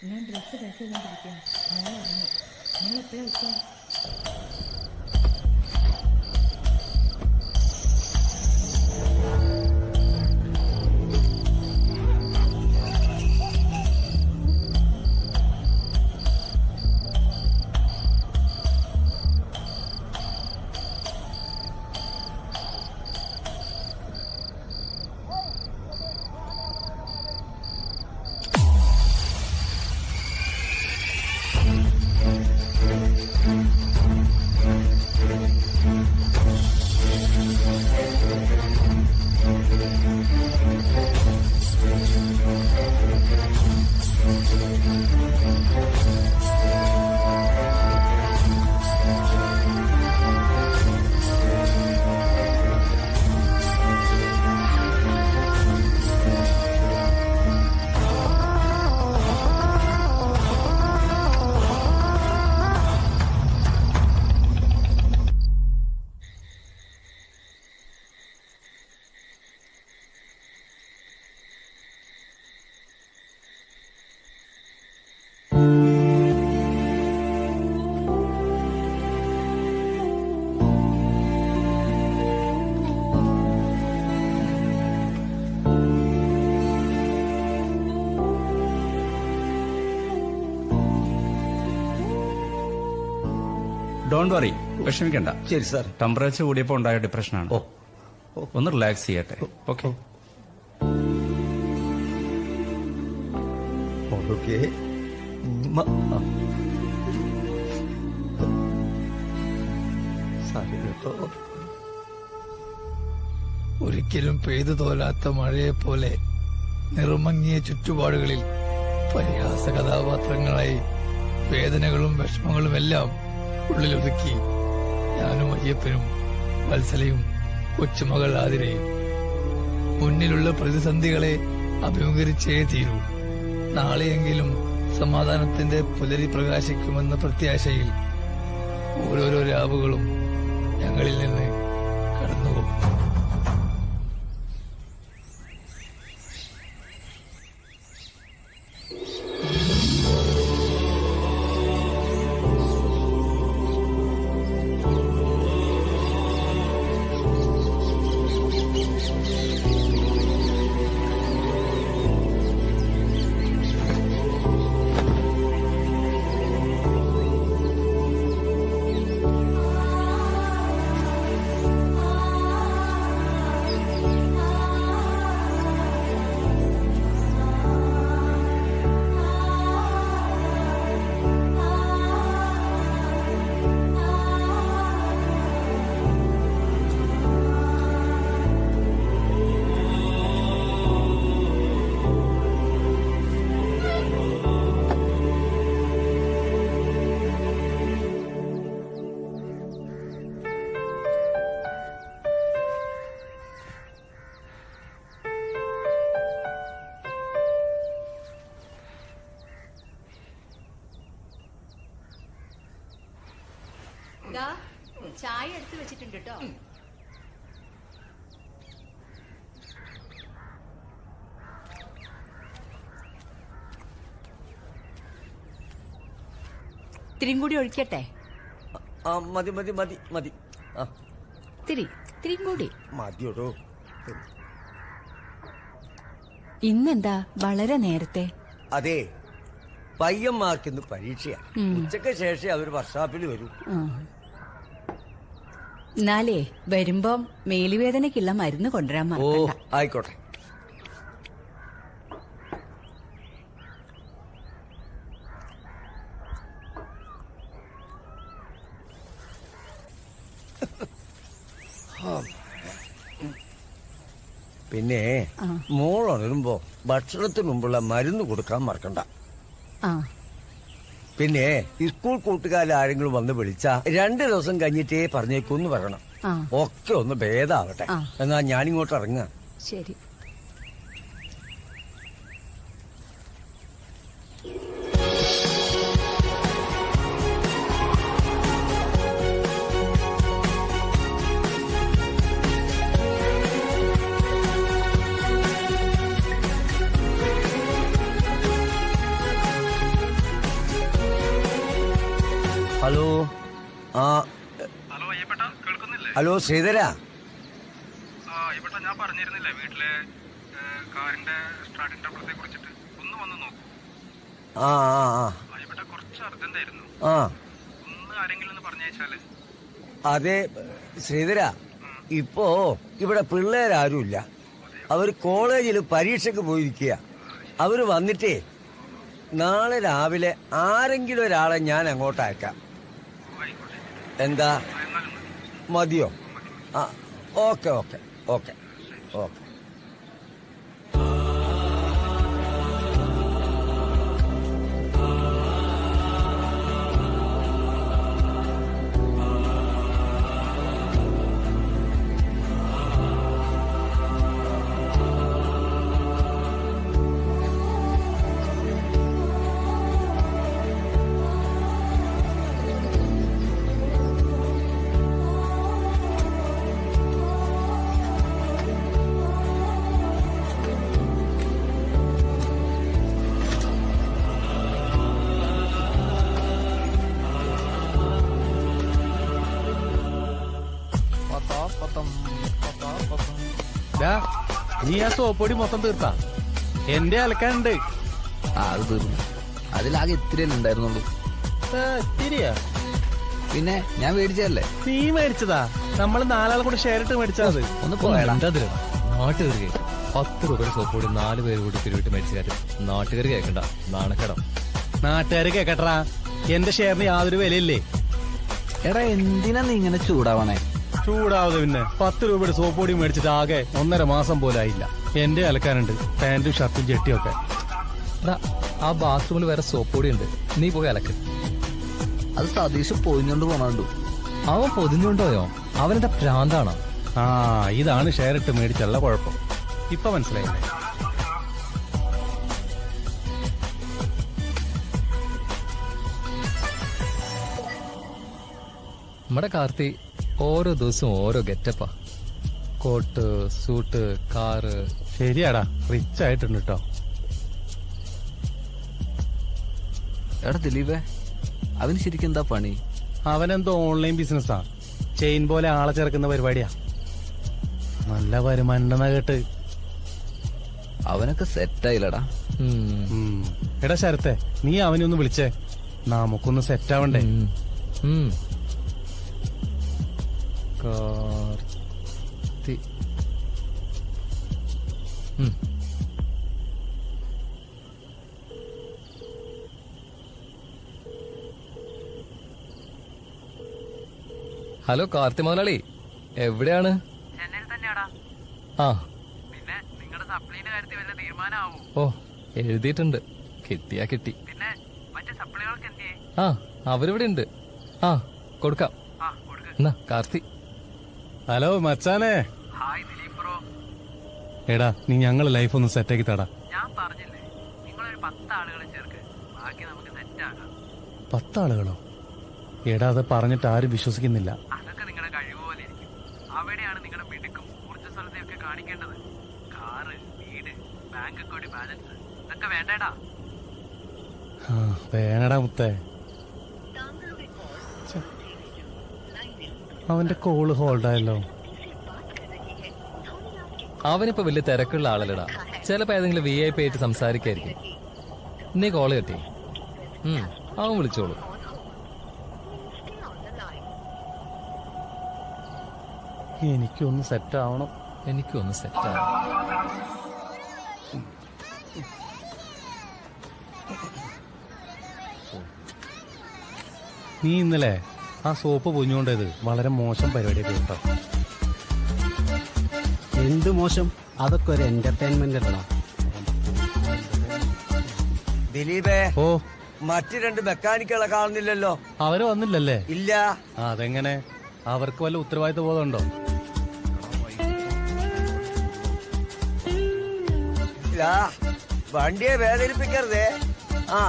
ഞാൻ dress pack ചെയ്തുകൊണ്ടിരിക്കാം. മോൾ അറിഞ്ഞു. മോൾ എപ്പോഴാ വെച്ചാൽ ഡോണ്ട് വറി, വിഷമിക്കണ്ട. ശരി സാർ. ടെമ്പറേച്ചർ കൂടിയപ്പോൾ ഉണ്ടായ ഡിപ്രഷനാണ്. ഒന്ന് റിലാക്സ് ചെയ്യട്ടെ. ഓക്കെ. ഒരിക്കലും പെയ്തു തോലാത്ത മഴയെപ്പോലെ നിറമങ്ങിയ ചുറ്റുപാടുകളിൽ പരിഹാസ കഥാപാത്രങ്ങളായി വേദനകളും വിഷമങ്ങളുമെല്ലാം ഉള്ളിലൊതുക്കി ഞാനും അയ്യപ്പനും വത്സലയും കൊച്ചുമകൾ ആതിരയും മുന്നിലുള്ള പ്രതിസന്ധികളെ അഭിമുഖീകരിച്ചേ തീരൂ. നാളെയെങ്കിലും സമാധാനത്തിന്റെ പുലരി പ്രകാശിക്കുമെന്ന പ്രത്യാശയിൽ ഓരോരോ രാവുകളും ഞങ്ങളിൽ നിന്ന് കടന്നുപോകും. ചായ എടുത്തു വെച്ചിട്ടുണ്ട് കേട്ടോ. ഇത്തിരിയും കൂടി ഒഴിക്കട്ടെ? മതി മതി മതി മതി. ഇത്തിരിയും കൂടി മതിയോടോ. ഇന്നെന്താ വളരെ നേരത്തെ? അതെ, പയ്യന്മാർക്കിന്ന് പരീക്ഷയാ. ഉച്ചക്ക് ശേഷം അവർ വർക്ക്ഷോപ്പിൽ വരും. എന്നാലേ വരുമ്പം മേലുവേദനയ്ക്കുള്ള മരുന്ന് കൊണ്ടുവരാൻ മറക്കണ്ട. ആയിക്കോട്ടെ. പിന്നെ മോളുണരുമ്പോ ഭക്ഷണത്തിന് മുമ്പുള്ള മരുന്ന് കൊടുക്കാൻ മറക്കണ്ട. പിന്നെ സ്കൂൾ കൂട്ടുകാരെങ്കിലും വന്ന് വിളിച്ചാ 2 ദിവസം കഴിഞ്ഞിട്ടേ പറഞ്ഞേക്കൂന്ന് പറയണം. ഒക്കെ ഒന്ന് ഭേദാവട്ടെ. എന്നാ ഞാനിങ്ങോട്ട് ഇറങ്ങാ. ശരി. ഹലോ ആ ഹലോ അയ്യപ്പേട്ട കേൾക്കുന്നില്ലേ? ഹലോ ശ്രീധര. അയ്യപ്പേട്ട ഞാൻ പറഞ്ഞിരുന്നില്ലേ വീട്ടിലെ കാറിന്റെ സ്റ്റാർട്ടിംഗ് ട്രബിളത്തെ കുറിച്ചിട്ട് ഒന്ന് വന്ന് നോക്കൂ. ആ ആ ആ അയ്യപ്പേട്ട കുറച്ച് അർജന്റ് ആയിരുന്നു. ആ ഒന്ന് ആരെങ്കിലും ഒന്ന് പറഞ്ഞയച്ചാല്. അതെ ശ്രീധര, ഇപ്പോ ഇവിടെ പിള്ളേരാരുമില്ല. അവര് കോളേജിൽ പരീക്ഷയ്ക്ക് പോയിരിക്കുക. അവര് വന്നിട്ടേ നാളെ രാവിലെ ആരെങ്കിലും ഒരാളെ ഞാൻ അങ്ങോട്ട് അയക്കാം. എന്താ, മതിയോ? ആ ഓക്കെ ഓക്കെ ഓക്കെ ഓക്കെ. നീ ആ സോപ്പൊടി മൊത്തം തീർത്താ? എന്റെ അലക്കാനുണ്ട്. അത് തീർന്നു. അതിലാകെ ഇത്തിരിയല്ലേ ഉണ്ടായിരുന്നുള്ളൂ. ശരിയാ? പിന്നെ ഞാൻ മേടിച്ചതല്ലേ. നീ മേടിച്ചതാ? നമ്മള് നാലാൾ കൂടെ ഷെയർ ഇട്ട് മേടിച്ചത്. ഒന്ന് പോയടാ. നാട്ടുകാർ 10 രൂപയുടെ സോപ്പ് കൂടി 4 പേര് കൂടി പിരിവിട്ട് മേടിച്ചു കാര്യം നാട്ടുകാർ കേൾക്കണ്ട, നാണക്കടം. നാട്ടുകാര് കേക്കട്ടാ, എന്റെ ഷെയറിന് യാതൊരു വിലയില്ലേ. എടാ എന്തിനാ നീ ഇങ്ങനെ ചൂടാവണേ? ചൂടാവത് പിന്നെ 10 രൂപയുടെ സോപ്പ് പൊടി മേടിച്ചിട്ട് ആകെ 1.5 മാസം പോലായില്ല. എന്റെ അലക്കാനുണ്ട്, പാന്റും ഷർട്ടും ചെട്ടിയൊക്കെ. ആ ബാത്റൂമിൽ വേറെ സോപ്പ് പൊടി ഉണ്ട്, നീ പോയി അലക്ക്. അത് സതീഷ് പൊതിഞ്ഞോണ്ട് പോണു. അവൻ പൊതിഞ്ഞുകൊണ്ടോയോ? അവനെന്താ ഭ്രാന്താണോ? ആ ഇതാണ് ഷെയർ ഇട്ട് മേടിച്ചുള്ള കുഴപ്പം. ഇപ്പൊ മനസ്സിലായില്ലേ? നമ്മുടെ കാർത്തി ഓരോ ദിവസവും ഓരോ ഗെറ്റപ്പാ. Coat, suit, car. ശരിയാടാ, റിച്ച് ആയിട്ടുണ്ട് കേട്ടോ. എടാ ദിലീപേ, അവന് ശരിക്കും എന്താ പണി? അവനെന്തോ ഓൺലൈൻ ബിസിനസ്സാ. ചെയിൻ പോലെ ആളെ ചേർക്കുന്ന പരിപാടിയാ. നല്ല വരുമാനം കേട്ട്. അവനൊക്കെ സെറ്റായില്ലടാ. എടാ ശരത്തെ, നീ അവനെ ഒന്ന് വിളിച്ചേ, നമുക്കൊന്ന് സെറ്റ് ആവണ്ടേ? കാർത്തി. ഹലോ കാർത്തി മുതലാളി, എവിടെയാണ്? ആ ഓ, എഴുതിയിട്ടുണ്ട്. കിട്ടിയാ കിട്ടി. ആ അവരിവിടെ ഉണ്ട്. ആ കൊടുക്കാം. എന്നാ കാർത്തി. ഹലോ മച്ചാനെ. എടാ നീ ഞങ്ങളെ ലൈഫ് ഒന്ന് സെറ്റാക്കി തടാ. 10 ആളുകളോ? എടാ അത് പറഞ്ഞിട്ട് ആരും വിശ്വസിക്കുന്നില്ല. വേണടാ മുത്തേ. അവന്റെ കോള് ഹോൾഡായല്ലോ. അവനിപ്പോ വലിയ തിരക്കുള്ള ആളല്ലടാ. ചിലപ്പോ ഏതെങ്കിലും VIP ആയിട്ട് സംസാരിക്കായിരിക്കും. നീ കോള് കെട്ടി. അവൻ വിളിച്ചോളൂ. എനിക്കൊന്ന് സെറ്റ് ആവണം. എനിക്കൊന്ന് സെറ്റാണ്. നീ ഇന്നലെ ആ സോപ്പ് പൊഞ്ഞുകൊണ്ടത് വളരെ മോശം പരിപാടിയൊക്കെ കേട്ടോ. എന്ത് മോശം? അതൊക്കെ ഒരു എന്റർടൈൻമെന്റ് അല്ലടാ. ദിലീപേ, ഓ മറ്റു 2 മെക്കാനിക്കുകളെ കാണുന്നില്ലല്ലോ. അവര് വന്നില്ലല്ലേ? ഇല്ല. അതെങ്ങനെ? അവർക്ക് വല്ല ഉത്തരവാദിത്വ ബോധമുണ്ടോ? വണ്ടിയെ വേദനിപ്പിക്കരുതേ. ആ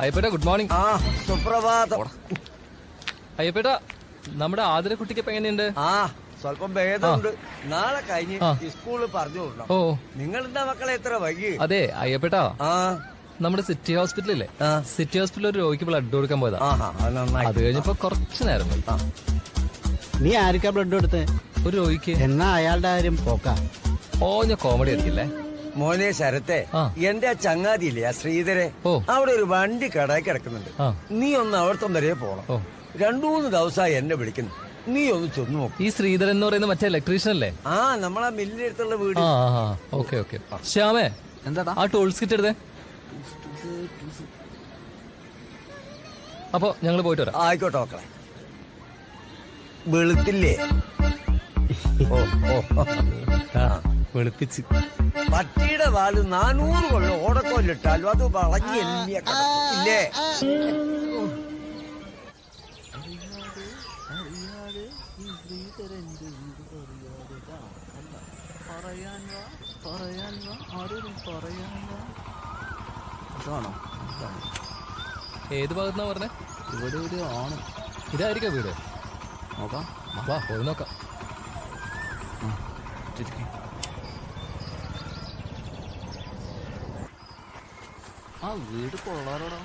അയ്യപ്പേട്ട ഗുഡ് മോർണിംഗ്. ആ സുപ്രഭാതം. അയ്യപ്പേട്ട, നമ്മുടെ ആതിരക്കുട്ടിക്ക് ഇപ്പൊ എങ്ങനെയുണ്ട്? ആ സ്വല്പം ഭേദമുണ്ട്. നാളെ കഴിഞ്ഞ് സ്കൂളിൽ പറഞ്ഞു വിടണം. ഓ നിങ്ങളെന്താ മക്കളെ എത്ര വൈകി? അതെ അയ്യപ്പേട്ടാ, ആ നമ്മുടെ സിറ്റി ഹോസ്പിറ്റലില്ലേ, ആ. സിറ്റി ഹോസ്പിറ്റലിൽ ഒരു രോഗിക്ക് ബ്ലഡ് കൊടുക്കാൻ പോയതാ. ആഹാ, അത് നന്നായി. അത് കഴിഞ്ഞപ്പോ കുറച്ചു നേരം പോയി. നീ ആർക്കാ ബ്ലഡ് കൊടുത്തേ? ഒരു രോഗിക്ക്. എന്നാ അയാളുടെ കാര്യം പോക്കാ. ഓഞ്ഞ കോമഡി ആയിരിക്കില്ലേ? മോനെ ശരത്തെ, ആ. എന്റെ ആ ചങ്ങാതിയില്ലേ ആ ശ്രീധരെ, ഓ. അവിടെ ഒരു വണ്ടി കടയിൽ കിടക്കുന്നുണ്ട്. ആ. നീ ഒന്ന് അവിടത്തെ വരെ പോണം. ഓ 2-3 ദിവസമായി എന്നെ വിളിക്കുന്നു. നീ ഒന്ന് ചെന്ന് നോക്ക്. ഈ ശ്രീധരൻ എന്ന് പറയുന്ന മറ്റേ ഇലക്ട്രീഷ്യൻ അല്ലേ? ആ, നമ്മളാ മില്ലിനടുത്തുള്ള വീട്. ആ ഓക്കെ ഓക്കെ. ശ്യാമേ, എന്താടാ? ആ ടൂൾസ് കിറ്റ് എടുത്തേ. അപ്പൊ ഞങ്ങള് പോയിട്ട് വരാം. ആയിക്കോട്ടെ മക്കളെ. വെളുത്തില്ലേ? ഓ ഓ വെളുപ്പിച്ച്. പട്ടിയുടെ വാല് 400 കൊല്ലം ഓടക്കോലിട്ടാലും അത് വളഞ്ഞ് എല്ലിയ കിടക്കില്ലേ? ഏത് ഭാഗത്തുനിന്നാ പറഞ്ഞേ? ഇവിടെ ഒരു ആണ്. ഇതായിരിക്കാം വീട്. നോക്കാം. വാ പോയി നോക്കാം. ആ വീട് കൊള്ളാറോടാ.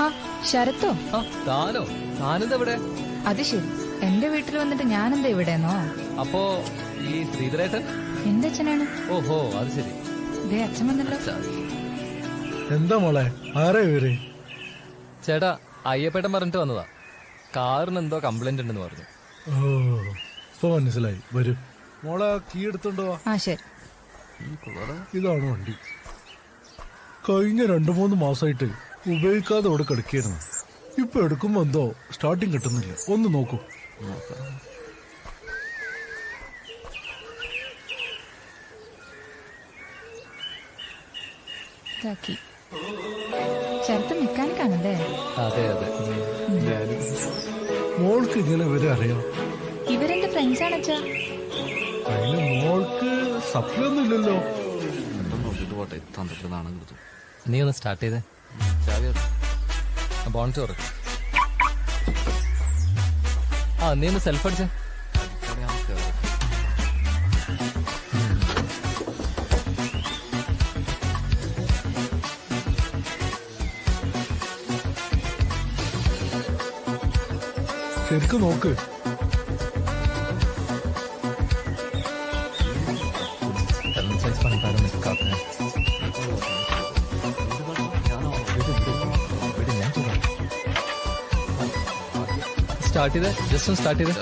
ആ ശരത്തോ? ആ താനോ? താനെന്താ ഇവിടെ? അത് ശരി, എന്റെ വീട്ടിൽ വന്നിട്ട് ഞാനെന്താ ഇവിടെന്നോ? അപ്പോ ഈ ശ്രീധരേട്ടൻ? എന്റെ അച്ഛനാണ്. ഓഹോ അത് ശരി. ഇതേ അച്ഛൻ വന്നല്ലോ. എന്താ മോളെ, ആരാ ഇവര്? ചേട്ടാ, അയ്യപ്പേട്ടൻ പറഞ്ഞിട്ട് വന്നതാ. കാറിന് എന്തോ കംപ്ലൈന്റ് ഉണ്ടെന്ന് പറഞ്ഞു. ഓ ഇപ്പൊ മനസ്സിലായി. വരൂ മോളെ, കീ എടുത്തോണ്ട് വാ. ആ ശരി. ഇതാണ് വണ്ടി. കഴിഞ്ഞ 2-3 മാസമായിട്ട് ഉപയോഗിക്കാതെ ഇവിടെ കിടക്കായിരുന്നു. ഇപ്പൊ എടുക്കുമ്പോ എന്തോ സ്റ്റാർട്ടിങ് കിട്ടുന്നില്ല. ഒന്ന് നോക്കൂ. ഇതാക്കി. ശരത്ത് മെക്കാനിക് ആണല്ലേ? അതെ അതെ. മോൾക്ക് ഇങ്ങനെ ഇവരെ അറിയാം? ഇവരെന്റെ ഫ്രണ്ട്സ് ആണ് അച്ഛാ. അതിന് മോൾക്ക് സപ്ലൈ ഒന്നും ഇല്ലല്ലോ. നോക്കിട്ട് പോട്ടെ. തന്ത്രത്തിൽ നാണം കൊടുത്തു. നീ ഒന്ന് സ്റ്റാർട്ട് ചെയ്തേ. ബോണറ്റ് തുറ. ആ നീ ഒന്ന് സെൽഫ് അടിച്ചേ. ശരിക്കും നോക്ക്. സ്റ്റാർട്ട് ചെയ്തേ. ജസ്റ്റ് ഒന്ന് സ്റ്റാർട്ട് ചെയ്തേ.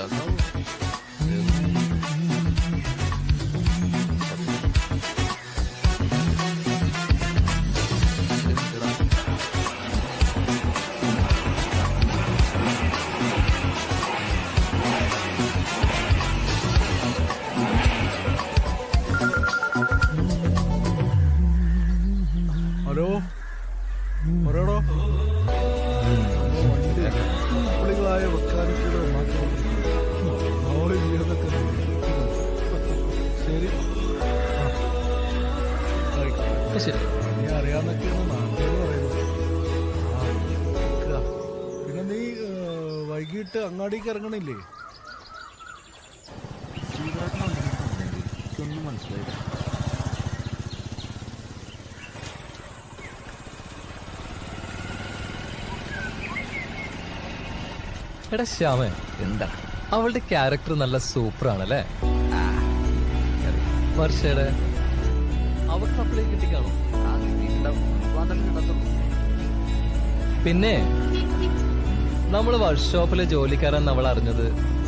ഹലോ, പറയടോ. പുള്ളികളായ വെക്കാനിക്കലോ മാറ്റം ശരി. ശരി. നീ അറിയാന്നൊക്കെയാണ് നാട്ടിൽ പറയുന്നത്. പിന്നെ നീ വൈകിട്ട് അങ്ങാടിക്ക് ഇറങ്ങണില്ലേ? ഒന്നും മനസ്സിലായില്ല. എടാ ശ്യാമേ, എന്താ അവളുടെ ക്യാരക്ടർ നല്ല സൂപ്പർ ആണല്ലേ? വർഷയുടെ അവർക്ക് അപ്ലൈ കിട്ടിക്കാണോ? പിന്നെ നമ്മള് വർക്ക്ഷോപ്പിലെ ജോലിക്കാരൻ അവൾ അറിഞ്ഞത്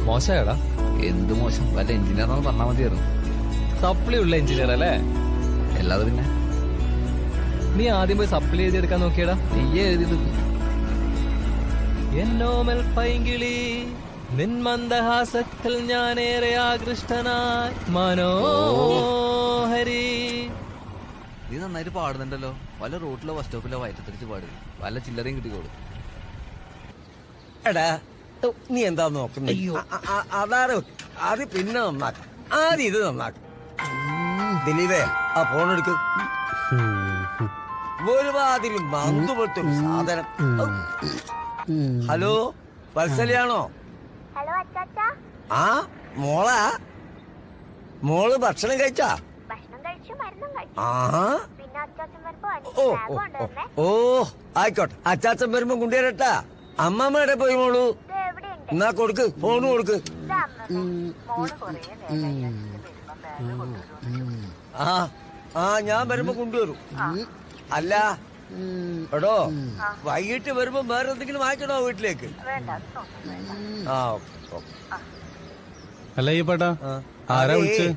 മോശമായടാ. എന്ത് മോശം? വല്ല എഞ്ചിനീയറാണെന്ന് പറഞ്ഞാൽ മതിയായിരുന്നു. സപ്ലി ഉള്ള എഞ്ചിനീയർ അല്ലേ? അല്ലാതെ പിന്നെ നീ ആദ്യം പോയി സപ്ലൈ ചെയ്തെടുക്കാൻ നോക്കിയടാ. നീയേ എഴുതി. എന്നോമൽ പൈങ്കിളി നിൻ മന്ദഹാസത്തിൽ ഞാനേറെ ആകൃഷ്ടനായി മനോഹരി. നീ നന്നായിട്ട് പാടുന്നുണ്ടല്ലോ. വല്ല റോട്ടിലോ ബസ് സ്റ്റോപ്പിലോ വയറ്റത്തിരിച്ച് പാടുക. വല്ല ചില്ലറയും കിട്ടിക്കോളൂ. എടാ, നീ എന്താ നോക്കുന്നത്? അതാണ് അത് പിന്നെ നന്നാക്കും. ആദ്യം ഇത് നന്നാക്കും. ദിലീപേ, ആ ഫോണെടുക്ക്. ഒരുമാതിരി മന്തുപോലത്തൊരു സാധനം. ഹലോ, വത്സലയാണോ? ഹലോ അച്ചാച്ചാ. ആ മോളാ മോള് ഭക്ഷണം കഴിച്ചാ? ആഹാ. ഓ ഓ, ഓ, ഓ ആയിക്കോട്ടെ. അച്ചാച്ചൻ വരുമ്പോ കൊണ്ടുവരട്ടാ. അമ്മമ്മയുടെ പോയി മോളു. എന്നാ കൊടുക്ക്, ഫോണ് കൊടുക്ക്. ആ ആ ഞാൻ വരുമ്പോ കൊണ്ടുവരും. അല്ല എടോ വൈകിട്ട് വരുമ്പോ വേറെ എന്തെങ്കിലും വാങ്ങിക്കണോ വീട്ടിലേക്ക്? ആ ഓക്കെ ഓക്കെ. അല്ല ഈ പേട്ടാ ആരാ വിളിച്ച്?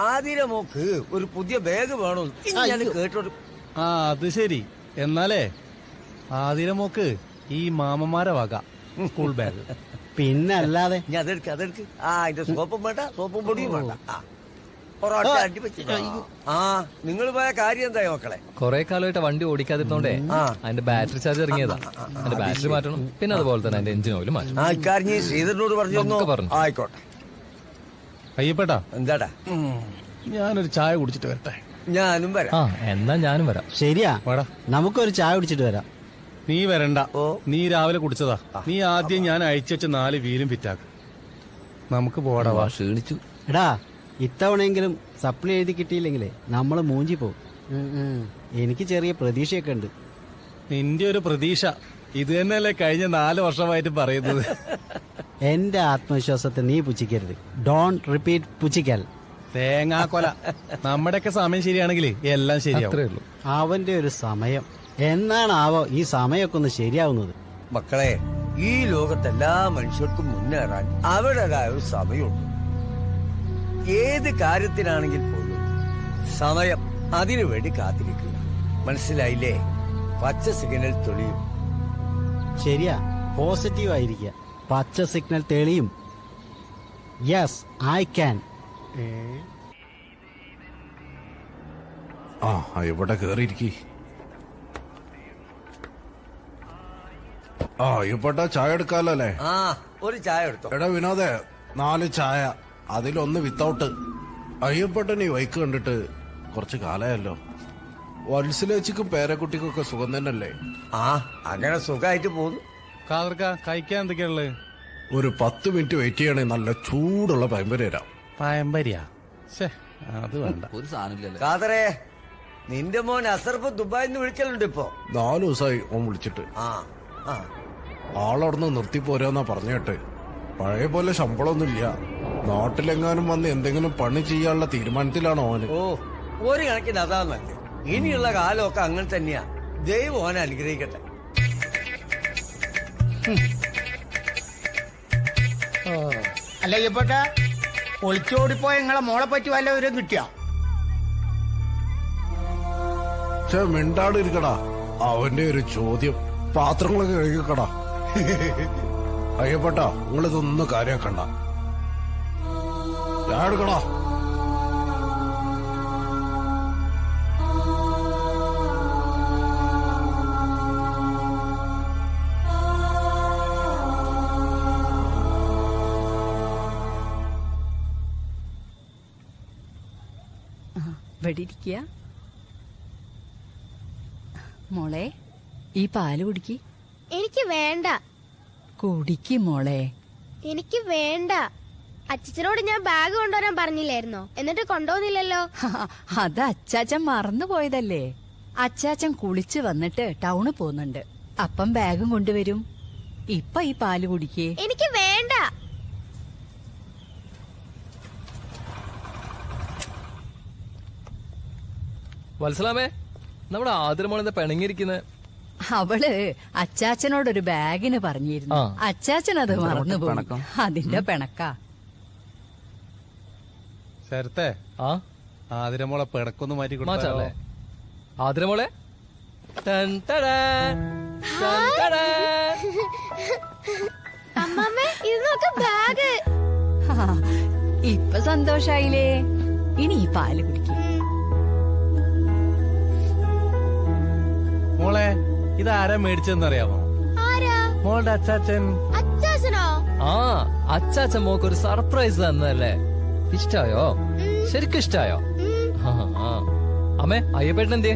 ആതിര മോക്ക് ഒരു പുതിയ ബാഗ് വേണോ ഞാൻ കേട്ടോട്. ആ അത് ശരി. എന്നാലേ ആതിര മോക്ക് ഈ മാമന്മാരെ വക സ്കൂൾ ബാഗ്. പിന്നെ അല്ലാതെ ഞാൻ അതെടുക്ക് അതെടുക്ക്. ആ അതിന്റെ സോപ്പും വേണ്ട, സോപ്പും പൊടിയും വേണ്ട. ആ ഒരൊറ്റ അടി വെച്ച്. ആ നിങ്ങൾ പോയ കാര്യം എന്തായി മക്കളെ? കൊറേ കാലമായിട്ട് വണ്ടി ഓടിക്കാതിരുന്നോണ്ടേ അതിന്റെ ബാറ്ററി ചാർജ് ഇറങ്ങിയതാ. അതിന്റെ ബാറ്ററി മാറ്റണം, പിന്നെ അതുപോലെ തന്നെ അതിന്റെ എഞ്ചിൻ ഓയിൽ മാറ്റണം. ആ ഇക്കാര്യം ശ്രീധരനോട് പറഞ്ഞു. പറഞ്ഞു. ആയിക്കോട്ടെ. അയ്യപ്പേട്ടാ എന്താടാ? ഞാനൊരു ചായ കുടിച്ചിട്ട് വരട്ടെ. ഞാനും വരാം. ആ എന്നാ ഞാനും വരാം. ശരിയാ, വാടാ. നമുക്കൊരു ചായ കുടിച്ചിട്ട് വരാം. നീ വരണ്ട, നീ രാവിലെ കുടിച്ചതാ. നീ ആദ്യം ഞാൻ അയച്ചു വെച്ച 4 വീലും ഫിറ്റാക്ക്. നമുക്ക് പോടാ. വാ. ക്ഷീണിച്ചു. എടാ ഇത്തവണയെങ്കിലും സപ്ലി എഴുതി കിട്ടിയില്ലെങ്കിലേ നമ്മള് മൂഞ്ചി പോകും. എനിക്ക് ചെറിയ പ്രതീക്ഷയൊക്കെ ഉണ്ട്. നിന്റെ ഒരു പ്രതീക്ഷ ഇത് തന്നെയല്ലേ കഴിഞ്ഞ 4 വർഷമായിട്ട് പറയുന്നത്. എന്റെ ആത്മവിശ്വാസത്തെ നീ പുച്ഛിക്കരുത്. Don't repeat പുച്ഛിക്കൽ. തേങ്ങാക്കൊല. നമ്മുടെയൊക്കെ സമയം ശരിയാണെങ്കിൽ എല്ലാം ശരിയാവും. അത്രേ ഉള്ളൂ. അവന്റെ ഒരു സമയം എന്നാണാവോ ഈ സമയമൊക്കെ ഒന്ന് ശരിയാവുന്നത്? മക്കളെ, ഈ ലോകത്തെല്ലാ മനുഷ്യർക്കും മുന്നേറാൻ അവരുടേതായ ഒരു സമയമുണ്ട്. ഏത് കാര്യത്തിനാണെങ്കിൽ പോലും സമയം അതിനു വേണ്ടി കാത്തിരിക്കുക. മനസ്സിലായില്ലേ? പച്ച സിഗ്നൽ തെളിയും. ശരിയാ, പോസിറ്റീവ് ആയിരിക്കുക. പച്ച സിഗ്നൽ തെളിയും. Yes I can. ആ ഇവിടെ കേറിയിരിക്കി. ആ ഇവിടെ ചായ എടുക്കാലോ അല്ലേ? ആ ഒരു ചായ എടുത്തോ. എടാ വിനോദേ, 4 ചായ, അതിലൊന്ന് വിത്തൗട്ട്. അയ്യപ്പട്ടൻ ഈ വൈക്ക് കണ്ടിട്ട് കുറച്ച് കാലമായല്ലോ. വത്സലേച്ചിക്കും പേരക്കുട്ടിക്കും ഒക്കെ സുഖം തന്നെയല്ലേ? ആ അങ്ങനെ സുഖമായിട്ട് പോകുന്നു. കാതർക്ക കഴിക്കാൻ എന്തൊക്കെയുള്ളത്? ഒരു 10 മിനിറ്റ് വെയിറ്റ് ചെയ്യണേ, നല്ല ചൂടുള്ള പയമ്പര തരാം. പയമ്പരിയാ? അത് വേണ്ട. ഒരു സാധനമില്ലല്ലേ. കാതറേ, നിന്റെ മോൻ അസർഫ് ദുബായിന്ന് വിളിക്കലുണ്ട് ഇപ്പൊ. 4 ദിവസമായി ഓൻ വിളിച്ചിട്ട്. ആ ആ ആളവിടുന്ന് നിർത്തിപ്പോരാന്നാ പറഞ്ഞേട്ടെ. പഴയ പോലെ ശമ്പളമൊന്നുമില്ല. നാട്ടിലെങ്ങാനും വന്ന് എന്തെങ്കിലും പണി ചെയ്യാനുള്ള തീരുമാനത്തിലാണ് ഓന്. ഓ ഒരു കണക്കിന് അതാ നല്ലത്. ഇനിയുള്ള കാലമൊക്കെ അങ്ങനെ തന്നെയാ. ദൈവം ഓനെ അനുഗ്രഹിക്കട്ടെ. അല്ല ഇപ്പോട്ട ഒളിച്ചോടിപ്പോയ നിങ്ങളെ മോളെ പറ്റി വല്ല വിവരം കിട്ടിയോ? മിണ്ടാടിരിക്കടാ. അവന്റെ ഒരു ചോദ്യം. പാത്രങ്ങളൊക്കെ കഴുകിക്കടാ. അയ്യപ്പട്ടാ, നിങ്ങളിതൊന്നും കാര്യാക്കണ്ട. ഞാൻ എടുക്കടാ. ഇവിടെ ഇരിക്കുക. മോളെ ഈ പാല് കുടിക്ക്. എനിക്ക് വേണ്ട. കുടിക്ക് മോളെ. എനിക്ക് വേണ്ട. അച്ഛനോട് ഞാൻ ബാഗ് കൊണ്ടുവരാൻ പറഞ്ഞില്ലായിരുന്നോ? എന്നിട്ട് കൊണ്ടുപോകുന്നില്ലല്ലോ. അത് അച്ചാച്ചൻ മറന്നുപോയതല്ലേ. അച്ചാച്ചൻ കുളിച്ച് വന്നിട്ട് ടൗണിൽ പോകുന്നുണ്ട്. അപ്പം ബാഗും കൊണ്ടുവരും. ഇപ്പൊ ഈ പാല് കുടിക്കേ. എനിക്ക് വേണ്ട. വത്സലാമേ, നമ്മുടെ ആതിരമോളെന്താ പിണങ്ങിയിരിക്കുന്നത്? അവള് അച്ചാച്ചനോടൊരു ബാഗിന് പറഞ്ഞിരുന്നു. അച്ചാച്ചൻ അത് മറന്നുപോയി. അതിന്റെ പിണക്കാ. ശരത്തെ, ആ ആതിരമോളെ പിടക്കൊന്ന് മാറ്റി മാറ്റല്ലേ? ആതിരമോളെ, അമ്മമ്മേ, ഇത് നോക്ക് ബാഗ്. ഇപ്പൊ സന്തോഷായില്ലേ? ഇനി ഈ പാല് കുടിക്കും. മോളെ, ഇതാരാ മേടിച്ചെന്നറിയാമോ? ആരാ? മോളുടെ അച്ചാച്ചൻ. അച്ചാച്ചനോ? ആ അച്ചാച്ചൻ മോക്ക് ഒരു സർപ്രൈസ് തന്നല്ലേ? ഇഷ്ടായോ? ശരിക്കും ഇഷ്ടായോ? അമ്മേ, അയ്യപ്പേട്ടൻ എന്തേ?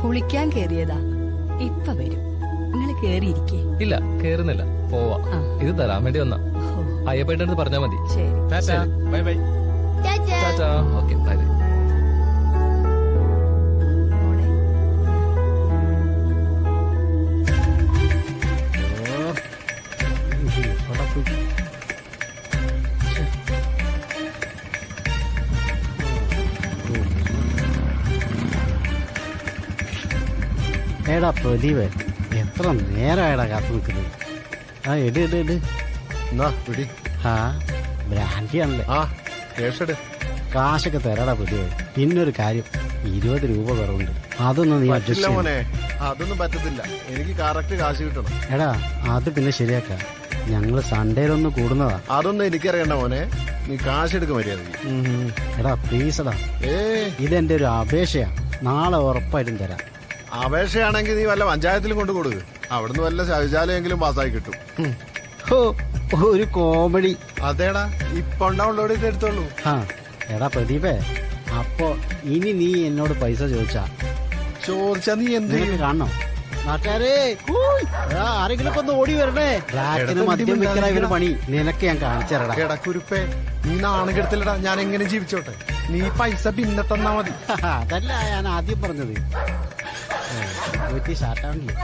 കുളിക്കാൻ കേറിയതാ. ഇപ്പൊ വരും. നിങ്ങൾ കേറിയിരിക്കേ. ഇല്ല, കേറുന്നില്ല. പോവാ. ഇത് തരാൻ വേണ്ടി വന്നാ. അയ്യപ്പേട്ടൻ്റെ അടുത്ത് പറഞ്ഞാൽ മതി. ശരി. Bye bye. ചാച്ചാ. ടാറ്റാ. Okay bye bye. എടാ പ്രദീപ്, എത്ര നേരമായടാ കാത്തു നിൽക്കുന്നത്. ആ എട് എട് എട്. ആ ബ്രാൻഡിയാണല്ലേ. ആ കേഷട് കാശൊക്കെ തരാടാ പ്രദീപ്. പിന്നൊരു കാര്യം, 20 രൂപ കുറവുണ്ട്. അതൊന്നും നീ അഡ്ജസ്റ്റ് ചെയ്യണം. മോനെ, അതൊന്നും പറ്റത്തില്ല. എനിക്ക് കറക്റ്റ് കാശ് കിട്ടണം. എടാ അത് പിന്നെ ശരിയാക്കാം. ഞങ്ങള് സൺഡേയിലൊന്ന് കൂടുന്നതാ. അതൊന്നും എനിക്കറിയണ്ട മോനെ. നീ കാശ് എടുക്ക മര്യാദ. എടാ പ്ലീസ് എടാ, ഇതെന്റെ ഒരു അപേക്ഷയാ. നാളെ ഉറപ്പായിട്ടും തരാം. അപേക്ഷയാണെങ്കിൽ നീ വല്ല പഞ്ചായത്തിലും കൊണ്ട് കൊടുക്ക്. അവിടുന്ന് വല്ല ശൗചാലയെങ്കിലും പാസ്സായി കിട്ടും. ഒരു കോമഡി. അതേടാ, ഇപ്പൊ ഉണ്ടാവുള്ളോട് ഇത് എടുത്തോളൂ. ആ എടാ പ്രദീപേ, അപ്പൊ ഇനി നീ എന്നോട് പൈസ ചോദിച്ചാ നീ എന്ത് കാണണം? നാട്ടുകാരെ ആരെങ്കിലും ഒന്ന് ഓടി വരണേ. രാത്രി മദ്യം വെക്കണ ഇവര് പണി നിനക്ക് ഞാൻ കാണിച്ചു തരടാ. എടക്കുരുപ്പേ, നീ നാണം കെടുത്തില്ലടാ. ഞാൻ എങ്ങനെ ജീവിച്ചോട്ടെ? നീ പൈസ പിന്നെ തന്നാ മതി. അതല്ല ഞാൻ ആദ്യം പറഞ്ഞത്. ഷാർട്ടാവില്ലേ?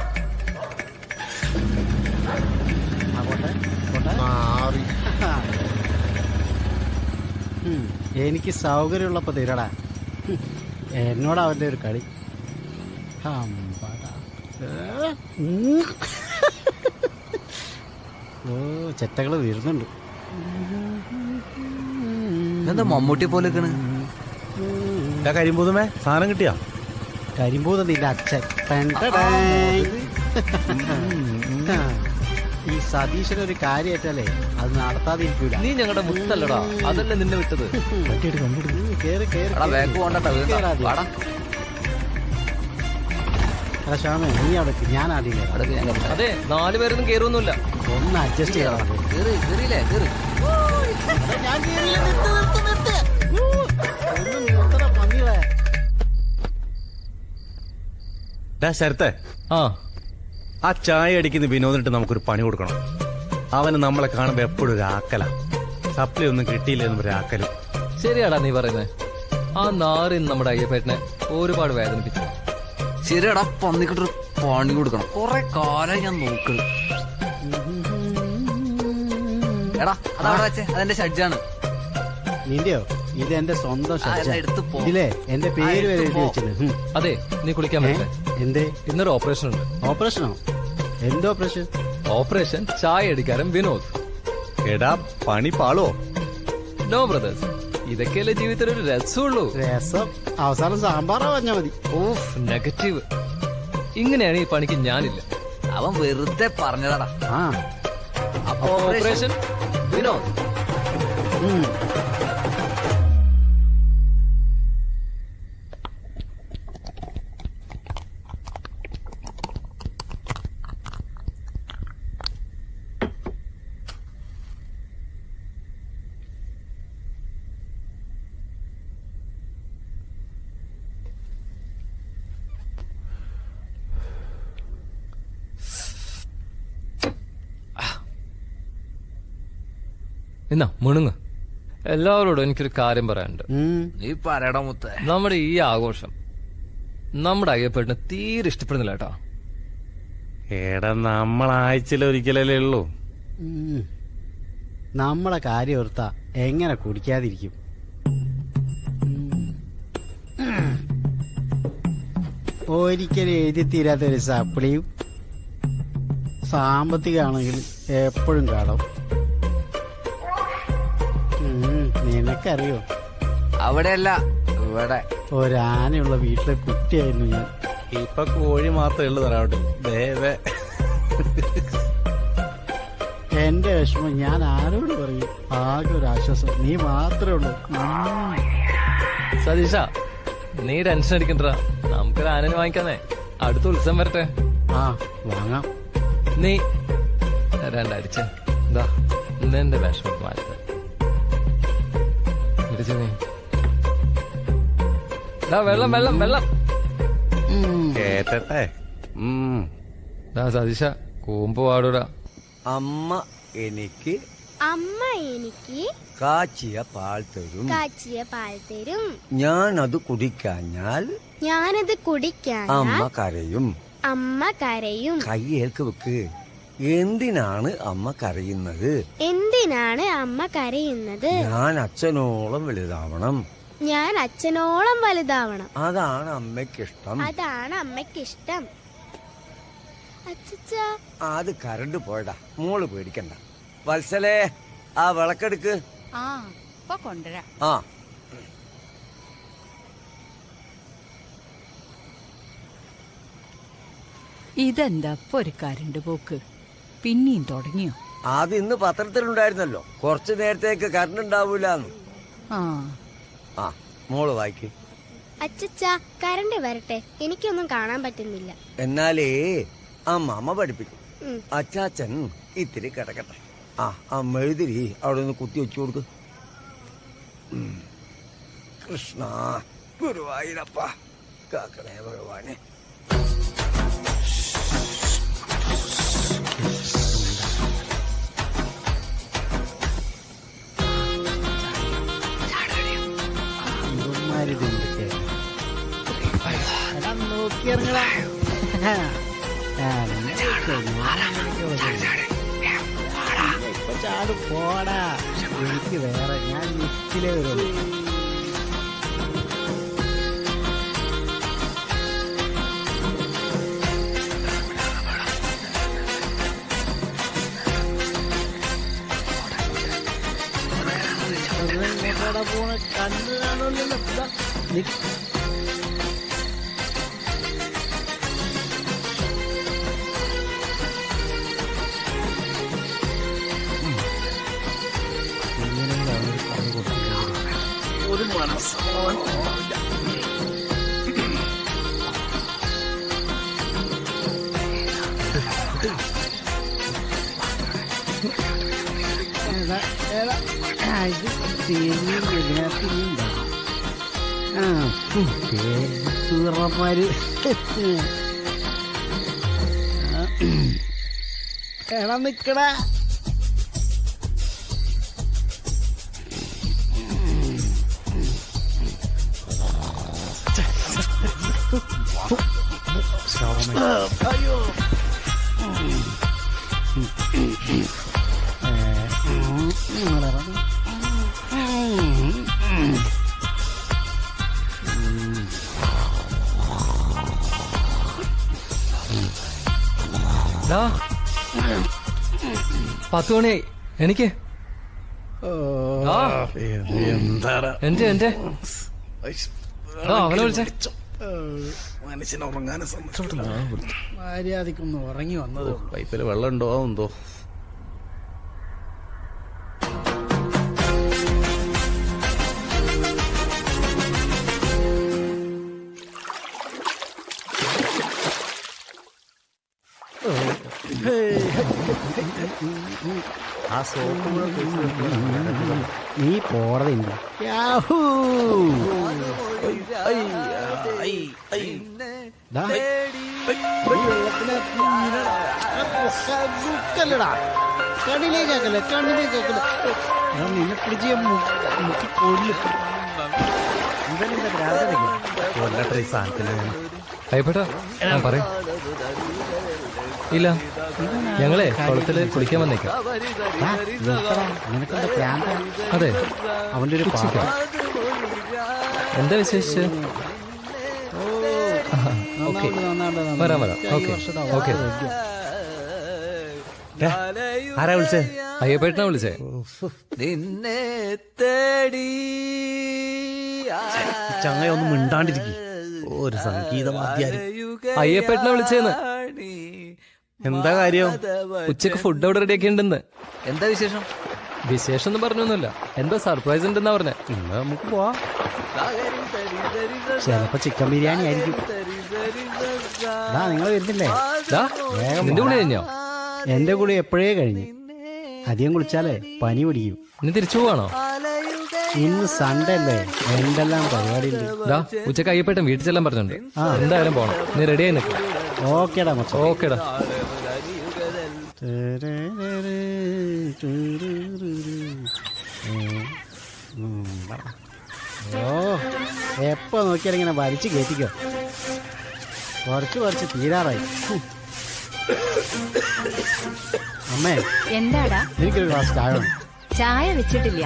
എനിക്ക് സൗകര്യമുള്ളപ്പോ തരടാ. എന്നോട് അവന്റെ ഒരു കളി. ഓ ചെറ്റകള് വീഴുന്നുണ്ട്. എന്താ മമ്മൂട്ടിയെ പോലെ കരിമ്പൂതമേ സാധനം കിട്ടിയാ? കരിമ്പൂത നിന്റെ അച്ഛൻ. ഈ സതീശനൊരു കാര്യമായിട്ടല്ലേ അത് നടത്താതിരിക്കൂല. നീ ഞങ്ങളുടെ മുത്തല്ലടാ, അതല്ലേ നിന്നെ വിട്ടത്. കേറി കേറി. ശ്യാമേ നീ അവിടെ ഞാൻ ആദ്യം കേറാം. അതെ, 4 പേരൊന്നും കേറൊന്നുമില്ല. ഒന്ന് അഡ്ജസ്റ്റ് ചെയ്യണം. ശരത്തെ, ആ ചായ അടിക്കുന്ന വിനോദിനിട്ട് നമുക്കൊരു പണി കൊടുക്കണം. അവന് നമ്മളെ കാണുമ്പോ എപ്പോഴും ഒരു ആക്കല. സപ്ലി ഒന്നും കിട്ടിയില്ലെന്നും ഒരു ആക്കലും. ശരിയാടാ നീ പറയുന്നത്. ആ നാറിൻ നമ്മുടെ അയ്യപ്പേട്ടനെ ഒരുപാട് വേദനിപ്പിച്ചു. ശരിയടാ, പന്നിക്കിട്ടൊരു പണി കൊടുക്കണം. കൊറേ കാലം ഞാൻ നോക്കണം. എടാ അതവിടെ വെച്ചേ, അതെന്റെ ഷഡ്ജാണ്. നിന്റെയോ? ഇത് എന്റെ സ്വന്തം ഇതിലെ എന്റെ പേര് വരെ എഴുതി വെച്ചിട്ടുണ്ട്. അതെ, നീ കുളിക്കാൻ പറ്റേ? എന്തേ? ഇന്നൊരു ഓപ്പറേഷൻ ഉണ്ട്. ഓപ്പറേഷനോ? എന്തോ ഓപ്പറേഷൻ? ഓപ്പറേഷൻ ചായ അടിക്കാരൻ വിനോദ്. എടാ പണി പാളോ? നോ ബ്രദേഴ്സ്, ഇതൊക്കെയല്ലേ ജീവിതത്തിൽ ഒരു രസമുള്ളൂ. രസം അവസാനം സാമ്പാറാ പറഞ്ഞാ മതി. Of negative. ഇങ്ങനെയാണ് ഈ പണിക്ക് ഞാനില്ല. അവൻ വെറുതെ പറഞ്ഞതാടാ. അപ്പൊ ഓപ്പറേഷൻ വിനോദ്. എന്നാ മുണുങ്ങ്. എല്ലാവരോടും എനിക്കൊരു കാര്യം പറയാനുണ്ട്. നീ പറയടാ മുത്തേ. നമ്മുടെ ഈ ആഘോഷം നമ്മുടെ അയ്യപ്പേട്ടന് തീരെ ഇഷ്ടപ്പെടുന്നില്ല കേട്ടോ. എടാ നമ്മളാഴ്ചയിലൊരിക്കലല്ലേ ഉള്ളൂ. നമ്മളെ കാര്യം ഓർത്താ എങ്ങനെ കുടിക്കാതിരിക്കും? ഒരിക്കലും എഴുതി തീരാത്തൊരു സപ്ലിയും സാമ്പത്തികമാണെങ്കിൽ എപ്പോഴും കാണും. നിനക്കറിയോ? അവിടെയല്ല ഇവിടെ. ഒരാനയുള്ള വീട്ടിലെ കുട്ടിയായിരുന്നു ഞാൻ. ഇപ്പൊ കോഴി മാത്രമേ ഉള്ളൂ തറവാട്ടിൽ. എന്റെ വിഷമം ഞാൻ ആരോട് പറയും? ആകെ ഒരു ആശ്വാസം നീ മാത്രമേ ഉള്ളൂ. സതീഷ, നീ ടെൻഷൻ അടിക്കണ്ട. നമുക്കൊരു ആനനെ വാങ്ങിക്കാന്നേ. അടുത്ത ഉത്സവം വരട്ടെ. വാങ്ങാം. നീ 2 അടിച്ചേ. എന്താ ഇന്നെന്റെ വിഷമം മാറ്റ വെള്ളം വെള്ളം വെള്ളം കേട്ടെ. സതീഷ കൂമ്പ് പാടൂടാ. അമ്മ എനിക്ക് അമ്മ എനിക്ക് കാച്ചിയ പാൽ തരും. കാച്ചിയ പാൽ തരും. ഞാനത് കുടിക്കാഞ്ഞാൽ ഞാനത് കുടിക്കാൻ അമ്മ കരയും. അമ്മ കരയും. കയ്യേൽക്ക് വെക്ക്. എന്തിനാണ് അമ്മ കരയുന്നത്? എന്തിനാണ് അമ്മ കരയുന്നത്? ഞാൻ അച്ഛനോളം വലുതാവണം. ഞാൻ അച്ഛനോളം വലുതാവണം. അതാണ് അമ്മയ്ക്കിഷ്ടം. അതാണ് അമ്മയ്ക്കിഷ്ടം. അച്ഛാ, അത് കരണ്ട് പോയടാ. മോള് പേടിക്കണ്ട. വത്സലേ, ആ വിളക്കെടുക്ക്. ആ ഇപ്പൊ കൊണ്ടുവരാം. ആ ഇതെന്താ ഇപ്പൊ ഒരു കരണ്ട് പോക്ക്? പിന്നെയും തുടങ്ങിയോ? അത് ഇന്ന് പത്രത്തിലുണ്ടായിരുന്നല്ലോ, കുറച്ചു നേരത്തേക്ക് കറണ്ട് ഉണ്ടാവൂലെന്ന്. ആ ആ മോള് വായിക്ക്. അച്ഛാ, കരണ്ട് വരട്ടെ, എനിക്കൊന്നും കാണാൻ പറ്റുന്നില്ല. എന്നാലേ അമ്മ പഠിപ്പിക്കും. ഉം. അച്ചാച്ചൻ ഇത്തിരി കിടക്കട്ടെ. ആ മെഴുതിരി അവിടെ നിന്ന് കുത്തി വെച്ചു കൊടുക്ക്. കൃഷ്ണ ഗുരുവായൂരപ്പ കാക്കണേ ഭഗവാനെ. നോക്കിയിറങ്ങടാ. ഇപ്പൊ ചാട് പോടാ. എനിക്ക് വേറെ, ഞാൻ ലിഫ്റ്റിലേ വരുള്ളൂ. പോണ കണ്ണ് കാണുമല്ലോ. ഒരു മനസ്സമാധാനമില്ല. സൂറന്മാര് എടാ നിക്കടാ. അയ്യോ. ദാ, 10 മണിയായി. എനിക്ക് എന്റെ അവനെ വിളിച്ചേ. മനുഷ്യനെ ഉറങ്ങാനും സമ്മതിച്ചിട്ടില്ല. മര്യാദക്കൊന്ന് ഉറങ്ങി വന്നത്. പൈപ്പിൽ വെള്ളം ഉണ്ടോ എന്തോ. ആ സോപ്പ് നീ പോറതില്ല. കണ്ണിലേക്കാക്കല്ലേ, കണ്ണിലേക്കാക്കല്ലേ. നിന്നെ പിടിച്ച് മുക്കി കൊല്ലും. ഇവനെന്താ പ്രാർത്ഥനയ്ക്ക് കൊല്ലട്ടെ ഈ സാധനത്തിന്. അയ്യപ്പെട്ടാ പറയും. ഇല്ല, ഞങ്ങളെ കുളത്തില് കുളിക്കാൻ വന്നേക്കാം. നിനക്കെന്താ പ്രാന്ത? അതെ, അവന്റെ ഒരു പാപ്പ. എന്താ വിശേഷിച്ച്? ഓക്കെ, വരാം. Okay okay. ആരാ വിളിച്ചേ? അയ്യപ്പേട്ടനാ വിളിച്ചേ. നിന്നെ തേടി ചങ്ങയൊന്നും മിണ്ടാണ്ടിരിക്കും. ഒരു സംഗീതവാദ്യാര്. അയ്യപ്പേട്ടനാ വിളിച്ചേന്ന്. എന്താ കാര്യം? ഉച്ചക്ക് ഫുഡ് അവിടെ റെഡി ആക്കിയിട്ടുണ്ടെന്ന്. എന്താ വിശേഷം? വിശേഷം ഒന്നും പറഞ്ഞൊന്നുമില്ല, എന്തോ സർപ്രൈസ് ഉണ്ടെന്നാ പറഞ്ഞേ. നമുക്ക് പോവാം. ചിലപ്പോ ചിക്കൻ ബിരിയാണി ആയിരിക്കും. നിങ്ങൾ വരുന്നില്ലേ? നിന്റെ കൂടെ കഴിഞ്ഞോ? എന്റെ കൂടെ എപ്പോഴേ കഴിഞ്ഞു. അധികം കുളിച്ചാലേ പനി പിടിക്കും. ഇനി തിരിച്ചു പോവാണോ? ഇന്ന് സൺഡേ അല്ലേ, എന്തെല്ലാം പരിപാടിയുണ്ട്. ഉച്ചക്ക് അയ്യപ്പേട്ടൻ വീട്ടിൽ ചെല്ലാൻ പറഞ്ഞിട്ടുണ്ട്. എന്തായാലും പോണം. നീ റെഡി ആയി നിൽക്കും. ഓക്കേടാ മച്ചാ. ഓക്കേടാ. ഓ എപ്പോ നോക്കിയാലും ഇങ്ങനെ വലിച്ചു കയറ്റിക്കോ. കുറച്ച് തീരാറായി. അമ്മേ എന്താടാ? എനിക്കൊരു ഗ്ലാസ് ചായ വേണം. ചായ വെച്ചിട്ടില്ല,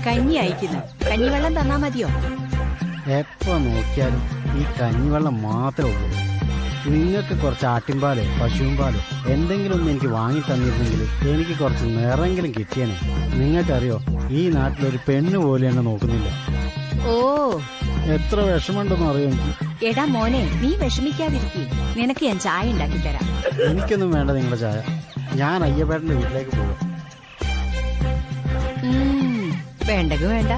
കഞ്ഞി അയക്കുന്നു. കഞ്ഞിവെള്ളം തന്നാ മതിയോ? എപ്പോ നോക്കിയാലും ഈ കഞ്ഞിവെള്ളം മാത്രമേ ഉള്ളൂ. നിങ്ങൾക്ക് കുറച്ച് ആട്ടിൻപാലോ പശുവിൻപാലോ എന്തെങ്കിലും ഒന്ന് എനിക്ക് വാങ്ങി തന്നിരുന്നെങ്കിൽ എനിക്ക് കുറച്ച് നിറെങ്കിലും കിട്ടിയേനെ. നിങ്ങൾക്കറിയോ, ഈ നാട്ടിലൊരു പെണ്ണ് പോലെ എന്നെ നോക്കുന്നില്ല. ഓ, എത്ര വിഷമമുണ്ടെന്ന് അറിയോ എനിക്ക്. എടാ മോനെ, നീ വിഷമിക്കാതിരിക്കും. നിനക്ക് ഞാൻ ചായ ഉണ്ടാക്കി തരാം. എനിക്കൊന്നും വേണ്ട നിങ്ങളുടെ ചായ. ഞാൻ അയ്യപ്പേട്ടന്റെ വീട്ടിലേക്ക് പോകും. വേണ്ടെങ്കിൽ വേണ്ട.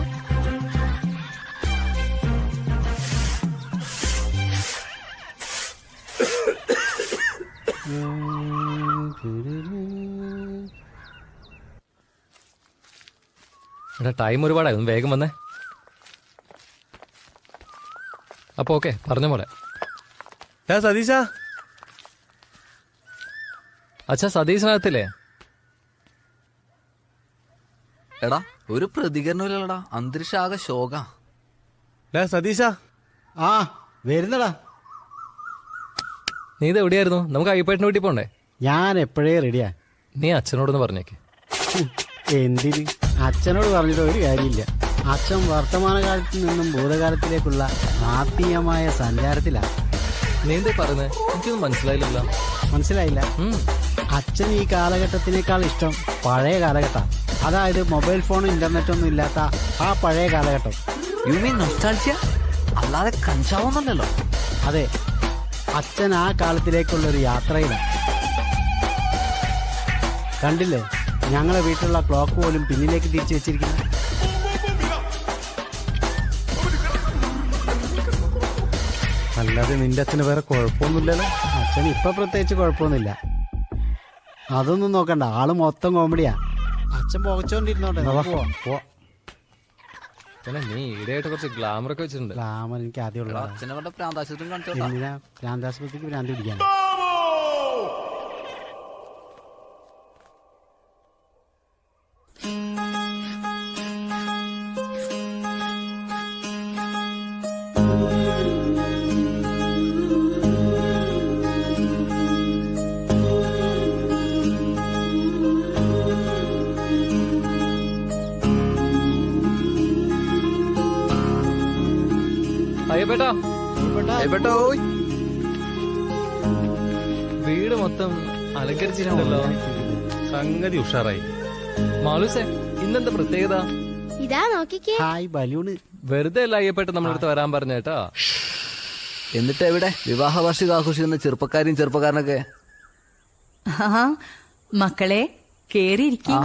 എടാ ടൈം ഒരുപാടായി, ഒന്ന് വേഗം വന്നേ. അപ്പൊ ഓക്കെ, പറഞ്ഞ പോലെ. സതീശ, അച്ഛാ സതീശനകത്തില്ലേ? എടാ ഒരു പ്രതികരണമില്ലടാ, അന്തരീക്ഷം ആകെ ശോക. സതീശ. ആ വരുന്നടാ. നീ ഇത് എവിടെയായിരുന്നു? നമുക്ക് അയ്യപ്പേട്ടന് വീട്ടിൽ പോണ്ടേ? ഞാൻ എപ്പോഴേ റെഡിയാ. നീ അച്ഛനോടൊന്ന് പറഞ്ഞേക്ക്. എന്തിന്? അച്ഛനോട് പറഞ്ഞിട്ട് ഒരു കാര്യമില്ല. അച്ഛൻ വർത്തമാനകാലത്തിൽ നിന്നും ഭൂതകാലത്തിലേക്കുള്ള ആത്മീയമായ സഞ്ചാരത്തിലാണ്. നീ എന്താ പറയുന്നത്? എനിക്കൊന്നും മനസ്സിലായില്ലല്ലോ. മനസ്സിലായില്ല? അച്ഛൻ ഈ കാലഘട്ടത്തിനേക്കാൾ ഇഷ്ടം പഴയ കാലഘട്ടം. അതായത് മൊബൈൽ ഫോണും ഇന്റർനെറ്റ് ഒന്നും ഇല്ലാത്ത ആ പഴയ കാലഘട്ടം. You mean nostalgia? അല്ലാതെ കഞ്ചാവൊന്നുമല്ലല്ലോ. അതെ, അച്ഛൻ ആ കാലത്തിലേക്കുള്ളൊരു യാത്രയിലാണ്. കണ്ടില്ലേ, ഞങ്ങളെ വീട്ടിലുള്ള ക്ലോക്ക് പോലും പിന്നിലേക്ക് തിരിച്ചു വെച്ചിരിക്കുന്നു. അല്ലാതെ നിന്റെ അച്ഛന് വേറെ കുഴപ്പമൊന്നുമില്ലല്ലോ. അച്ഛൻ ഇപ്പൊ പ്രത്യേകിച്ച് കുഴപ്പമൊന്നുമില്ല. അതൊന്നും നോക്കണ്ട, ആള് മൊത്തം കോമഡിയാ. അച്ഛൻ പുകച്ചോണ്ടിരുന്നോട്ടെ. പിന്നെ നീ ഈടെയായിട്ട് കുറച്ച് ഗ്ലാമർ ഒക്കെ വെച്ചിട്ടുണ്ട്. ഗ്ലാമർ എനിക്ക് ആദ്യമുള്ള. അച്ഛനെ കൊണ്ട് പ്രാന്താശുപത്രി കാണിച്ചോ. എന്തിനാ ഭ്രാന്താശുപത്രിക്ക് ഭ്രാന്തി പിടിക്കാൻ? അയ്യപ്പേട്ടാ, അയ്യപ്പേട്ടാ, ഓയ്. വീട് മൊത്തം അലങ്കരിച്ചിട്ടുണ്ടല്ലോ. സംഗതി ഉഷാറായി. മാളൂസേ, ഇന്നെന്താ പ്രത്യേകത? ഇതാ നോക്കിക്കേ. Hi balloon. വെറുതെ അല്ല അയ്യപ്പേട്ട നമ്മളടുത്ത് വരാൻ പറഞ്ഞേട്ടാ. എന്നിട്ട് എവിടെ വിവാഹ വാർഷികം ആഘോഷിക്കുന്ന ചെറുപ്പക്കാരനൊക്കെ? മക്കളെ കേറിയിരിക്കും.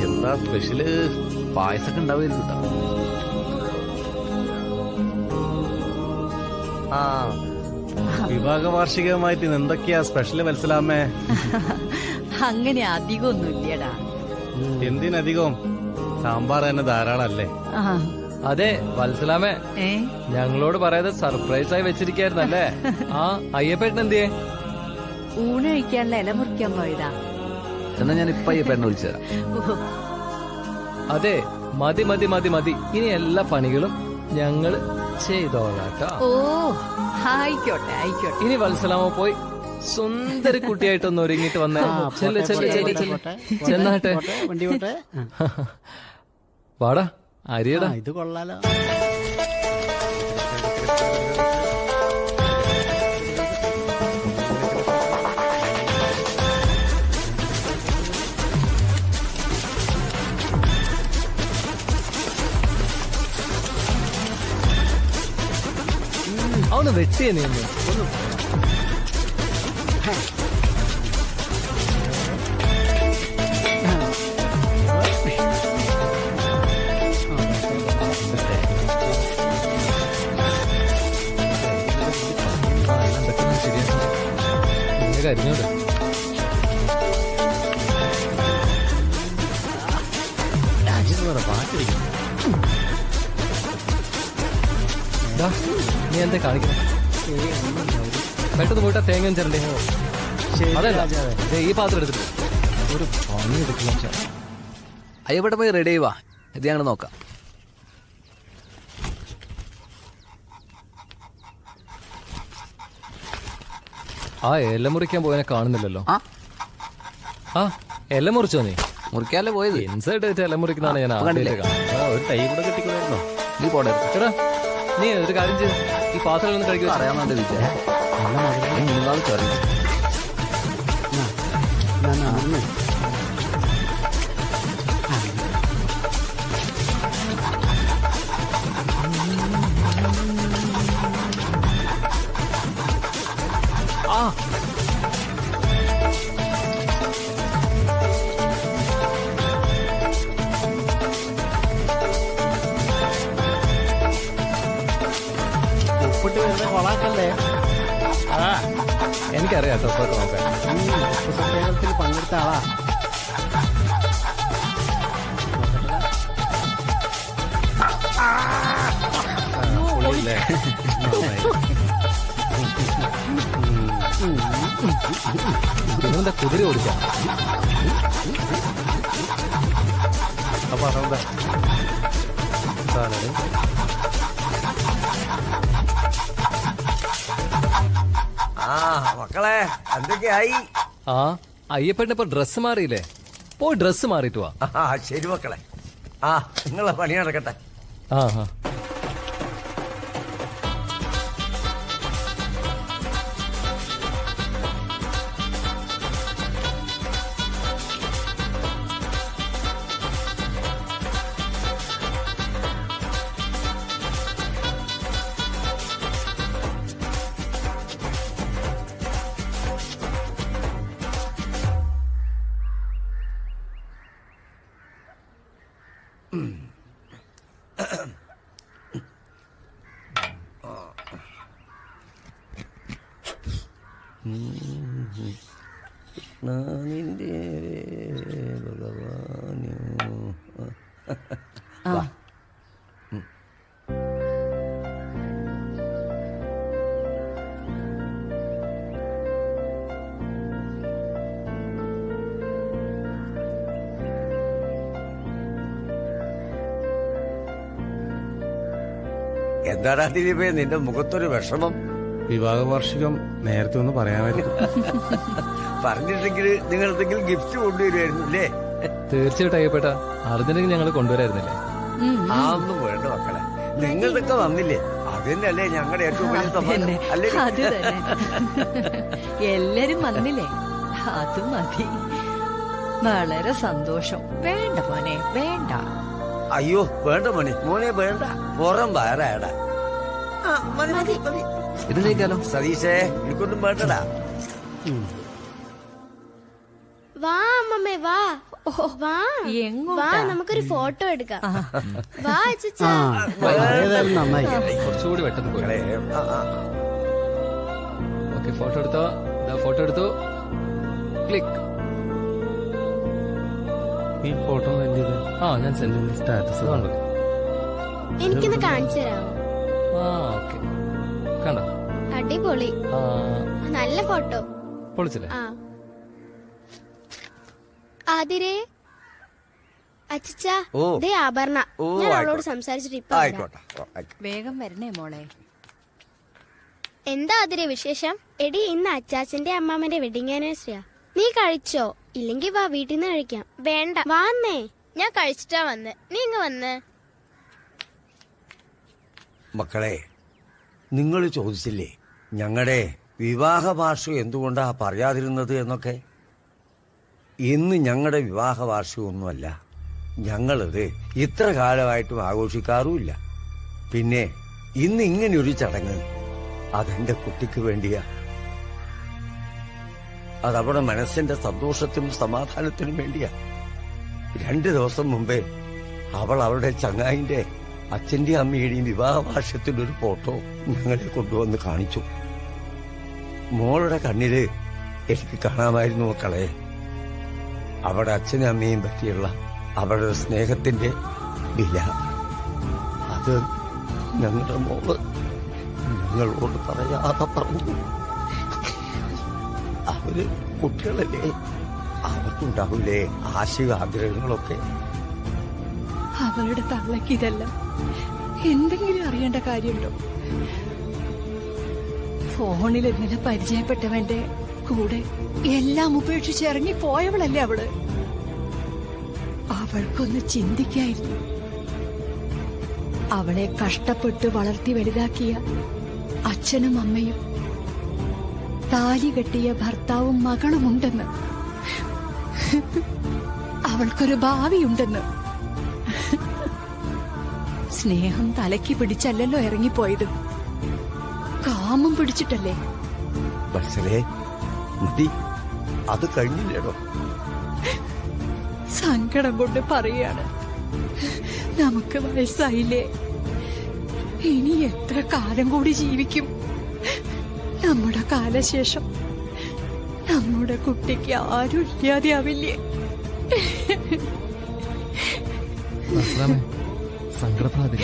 എന്താ സ്പെഷ്യല്? പായസൊക്കെ ഉണ്ടാവുമായിരിക്കും കേട്ടോ. ആ, വിവാഹ വാർഷികമായിട്ട് ഇന്ന് എന്തൊക്കെയാ സ്പെഷ്യല് മനസ്സിലാമേ? അങ്ങനെ അധികമൊന്നുമില്ലടാ. എന്തിനധികം? സാമ്പാർ തന്നെ ധാരാളല്ലേ? അതെ വത്സലാമേ, ഞങ്ങളോട് പറയാതെ സർപ്രൈസ് ആയി വെച്ചിരിക്കായിരുന്നല്ലേ? ആ അയ്യപ്പേട്ടൻ എന്തിയേ? ഊണ് കഴിക്കാനുള്ള ഇല മുറിക്കാൻ പോയതാ. എന്നാ ഞാൻ ഇപ്പൊ അയ്യപ്പേട്ടനെ വിളിച്ചുതരാം. അതെ, മതി മതി മതി മതി. ഇനി എല്ലാ പണികളും ഞങ്ങള് ചെയ്തോളാട്ടോ. ഓ ആയിക്കോട്ടെ ആയിക്കോട്ടെ. ഇനി വത്സലാമ പോയി സുന്ദരി കുട്ടിയായിട്ടൊന്ന് ഒരുങ്ങിട്ട് വന്നേ. ചെന്നാട്ടെ. വണ്ടി പോട്ടെ. വാടാ അരിയടാ. ഇത് കൊള്ളാലോ. അവന്ന് വെട്ടിയേ നീ ഒന്ന്. കരിഞ്ഞോട് നീ എന്താ കാണിക്കണം? പെട്ടെന്ന് പോയിട്ടാ തേങ്ങ ചെറണ്ടേ. ശരി അതല്ല രാജാവേ. ദേ ഈ പാത്രം എടുത്തിട്ട് ഒരു പണി എടുക്കില്ല. അയ്യപ്പേട്ടൻ പോയി റെഡി ആയി വാ, ഇത് ഞങ്ങൾ നോക്കാം. ആ ഇല മുറിക്കാൻ പോയതിനെ കാണുന്നില്ലല്ലോ. ആ ആ ഇല മുറിച്ചോ നീ? മുറിക്കാല്ലേ പോയത്? ഇൻസൈഡ് ആയിട്ട് ഇല മുറിക്കുന്നതാണ് ഞാൻ ഇപ്പൊ കണ്ടില്ലേ? ആദ്യമായിട്ട് കാണുന്നത്. ഒരു തൈ കൂടെ കിട്ടിക്കോളായിരുന്നോ? നീ പോടെ. എടാ നീ ഒരു കാര്യം ചെയ്ത് ഈ പാത്രം ഒന്ന് കഴിക്കുക. അറിയാമെന്നുണ്ട് വിചാരം. നല്ല മധുരം. മൂന്നാൾ ചൊറി. ഞാൻ അറിഞ്ഞു. ആ ഉപ്പിട്ട് വരുന്ന കൊളാക്കല്ലേ? എനിക്കറിയാം തൊട്ടൊക്കെ നോക്കാൻ. ഉപ്പ് സത്യാഗ്രഹത്തിൽ പങ്കെടുത്ത ആളാ. പുള്ളിയില്ലേ? നിങ്ങളെന്താ കുതിര ഓടിക്കാം? അപ്പൊ അതെന്താ സാധനം? ആ മക്കളെ എന്തൊക്കെയായി? ആ അയ്യപ്പേട്ടൻ ഇപ്പൊ ഡ്രസ്സ് മാറിയില്ലേ? പോയി ഡ്രസ്സ് മാറിയിട്ട് വാ. ആ ശരി മക്കളെ. ആ നിങ്ങളെ പണി നടക്കട്ടെ. ആ ആ നാനിന്റെ ഭഗവാനോ. ആ എന്താടാ ദിലീപേ നിന്റെ മുഖത്തൊരു വിഷമം? വിവാഹ വാർഷികം നേരത്തെ ഒന്ന് പറയാമായിരുന്നു. പറഞ്ഞിട്ടെങ്കിൽ നിങ്ങൾ എന്തെങ്കിലും ഗിഫ്റ്റ് കൊണ്ടുവരുമായിരുന്നു അല്ലേ? തീർച്ചയായിട്ടും അയ്യപ്പേട്ട അർജന്റീന ഞങ്ങൾ കൊണ്ടുവരായിരുന്നില്ലേ? ആ ഒന്നും വേണ്ട മക്കളെ, നിങ്ങളിതൊക്കെ വന്നില്ലേ അത് തന്നെയല്ലേ ഞങ്ങളുടെ ഏറ്റവും വലിയ സമ്മാനം അല്ലേ? അത് തന്നെ. എല്ലാരും വന്നില്ലേ, അത് മതി. വളരെ സന്തോഷം. വേണ്ട മോനെ വേണ്ട. അയ്യോ വേണ്ട മണി മോനെ വേണ്ട, പുറം വയറായടാ. മതി മതി മതി. ഇത് കഴിക്കാലോ. സതീശേ എനിക്കൊന്നും വേണ്ടടാ. വാ അമ്മമ്മേ വാ. വാ വാ എങ്ങോട്ടാ? നമുക്കൊരു ഫോട്ടോ എടുക്കാം. വാ അച്ഛാ. ഏതായാലും നന്നായി. കുറച്ചുകൂടി പെട്ടെന്ന് പോയി. മക്കളെ, ആ, ആ. ഓക്കെ ഫോട്ടോ എടുത്തോ? ഫോട്ടോ എടുത്തു. ക്ലിക്ക്. ഈ ഫോട്ടോ എന്റേത്. ആ ഞാൻ സെൻഡ് സ്റ്റാറ്റസ് കണ്ടു. എനിക്കൊന്ന് കാണിച്ചു തരാമോ? ആ ഓക്കെ കണ്ടോ? അടിപൊളി, ആ നല്ല ഫോട്ടോ. പൊളിച്ചില്ലേ? ആ ആതിരേ അച്ഛാ, ഓ. ദേ ആഭരണ. ഓ, ഞാൻ അവളോട് ആയിക്കോട്ടെ. സംസാരിച്ചിട്ട് ഇപ്പൊ വരാം. ആയിക്കോട്ടെ ഓ, ആയിക്കോട്ടെ. വേഗം വരണേ മോളെ. എന്താ ആതിരേ വിശേഷം? എടി ഇന്ന് അച്ചാച്ചന്റെ അമ്മാമ്മന്റെ വെഡിങ് ആനിവേഴ്സറിയാ. നീ കഴിച്ചോ? ഇല്ലെങ്കി വാ വീട്ടിൽ നിന്ന് കഴിക്കാം. വേണ്ട വാന്നേ, ഞാൻ കഴിച്ചിട്ടാ വന്ന്. നീ ഇങ്ങ് വന്ന്. മക്കളെ നിങ്ങൾ ചോദിച്ചില്ലേ ഞങ്ങളുടെ വിവാഹ വാർഷികം എന്തുകൊണ്ടാ പറയാതിരുന്നത് എന്നൊക്കെ? ഇന്ന് ഞങ്ങളുടെ വിവാഹ വാർഷികമൊന്നുമല്ല. ഞങ്ങളിത് ഇത്ര കാലമായിട്ടും ആഘോഷിക്കാറുമില്ല. പിന്നെ ഇന്ന് ഇങ്ങനെയൊരു ചടങ്ങ് അതെന്റെ കുട്ടിക്ക് വേണ്ടിയാ. അതവിടെ മനസ്സിന്റെ സന്തോഷത്തിനും സമാധാനത്തിനും വേണ്ടിയാ. 2 ദിവസം മുമ്പേ അവൾ അവളുടെ ചങ്ങായിന്റെ അച്ഛന്റെയും അമ്മയുടെയും വിവാഹ വാർഷികത്തിന്റെ ഒരു ഫോട്ടോ ഞങ്ങളെ കൊണ്ടുവന്ന് കാണിച്ചു. മോളുടെ കണ്ണില് എനിക്ക് കാണാമായിരുന്നു മക്കളെ, അവിടെ അച്ഛനും അമ്മയും പറ്റിയുള്ള അവരുടെ സ്നേഹത്തിന്റെ വില. അത് ഞങ്ങളുടെ മോള് ഞങ്ങളോട് പറയാതെ പറഞ്ഞു. അവര് കുട്ടികളല്ലേ, അവർക്കുണ്ടാവില്ലേ ആശയ ആഗ്രഹങ്ങളൊക്കെ. അവളുടെ തള്ളക്ക് ഇതെല്ലാം എന്തെങ്കിലും അറിയേണ്ട കാര്യമുണ്ടോ? ഫോണിൽ ഇന്നലെ പരിചയപ്പെട്ടവന്റെ കൂടെ എല്ലാം ഉപേക്ഷിച്ച് ഇറങ്ങി പോയവളല്ലേ അവള്. അവൾക്കൊന്ന് ചിന്തിക്കായിരുന്നു. അവളെ കഷ്ടപ്പെട്ട് വളർത്തി വലുതാക്കിയ അച്ഛനും അമ്മയും താലി കെട്ടിയ ഭർത്താവും മകളുമുണ്ടെന്ന്, അവൾക്കൊരു ഭാവിയുണ്ടെന്ന്. സ്നേഹം തലയ്ക്ക് പിടിച്ചല്ലല്ലോ ഇറങ്ങിപ്പോയത്, കാമം പിടിച്ചിട്ടല്ലേ. മനസ്സിലേ മതി, അത് കഴിഞ്ഞില്ലേടോ. സങ്കടം കൊണ്ട് പറയാണ്, നമുക്ക് വയസ്സായില്ലേ, ഇനി എത്ര കാലം കൂടി ജീവിക്കും? നമ്മുടെ കാലശേഷം നമ്മുടെ കുട്ടിക്ക് ആരും ഇല്ലാതെയാവില്ലേ? സങ്കടപ്പെടാതെ.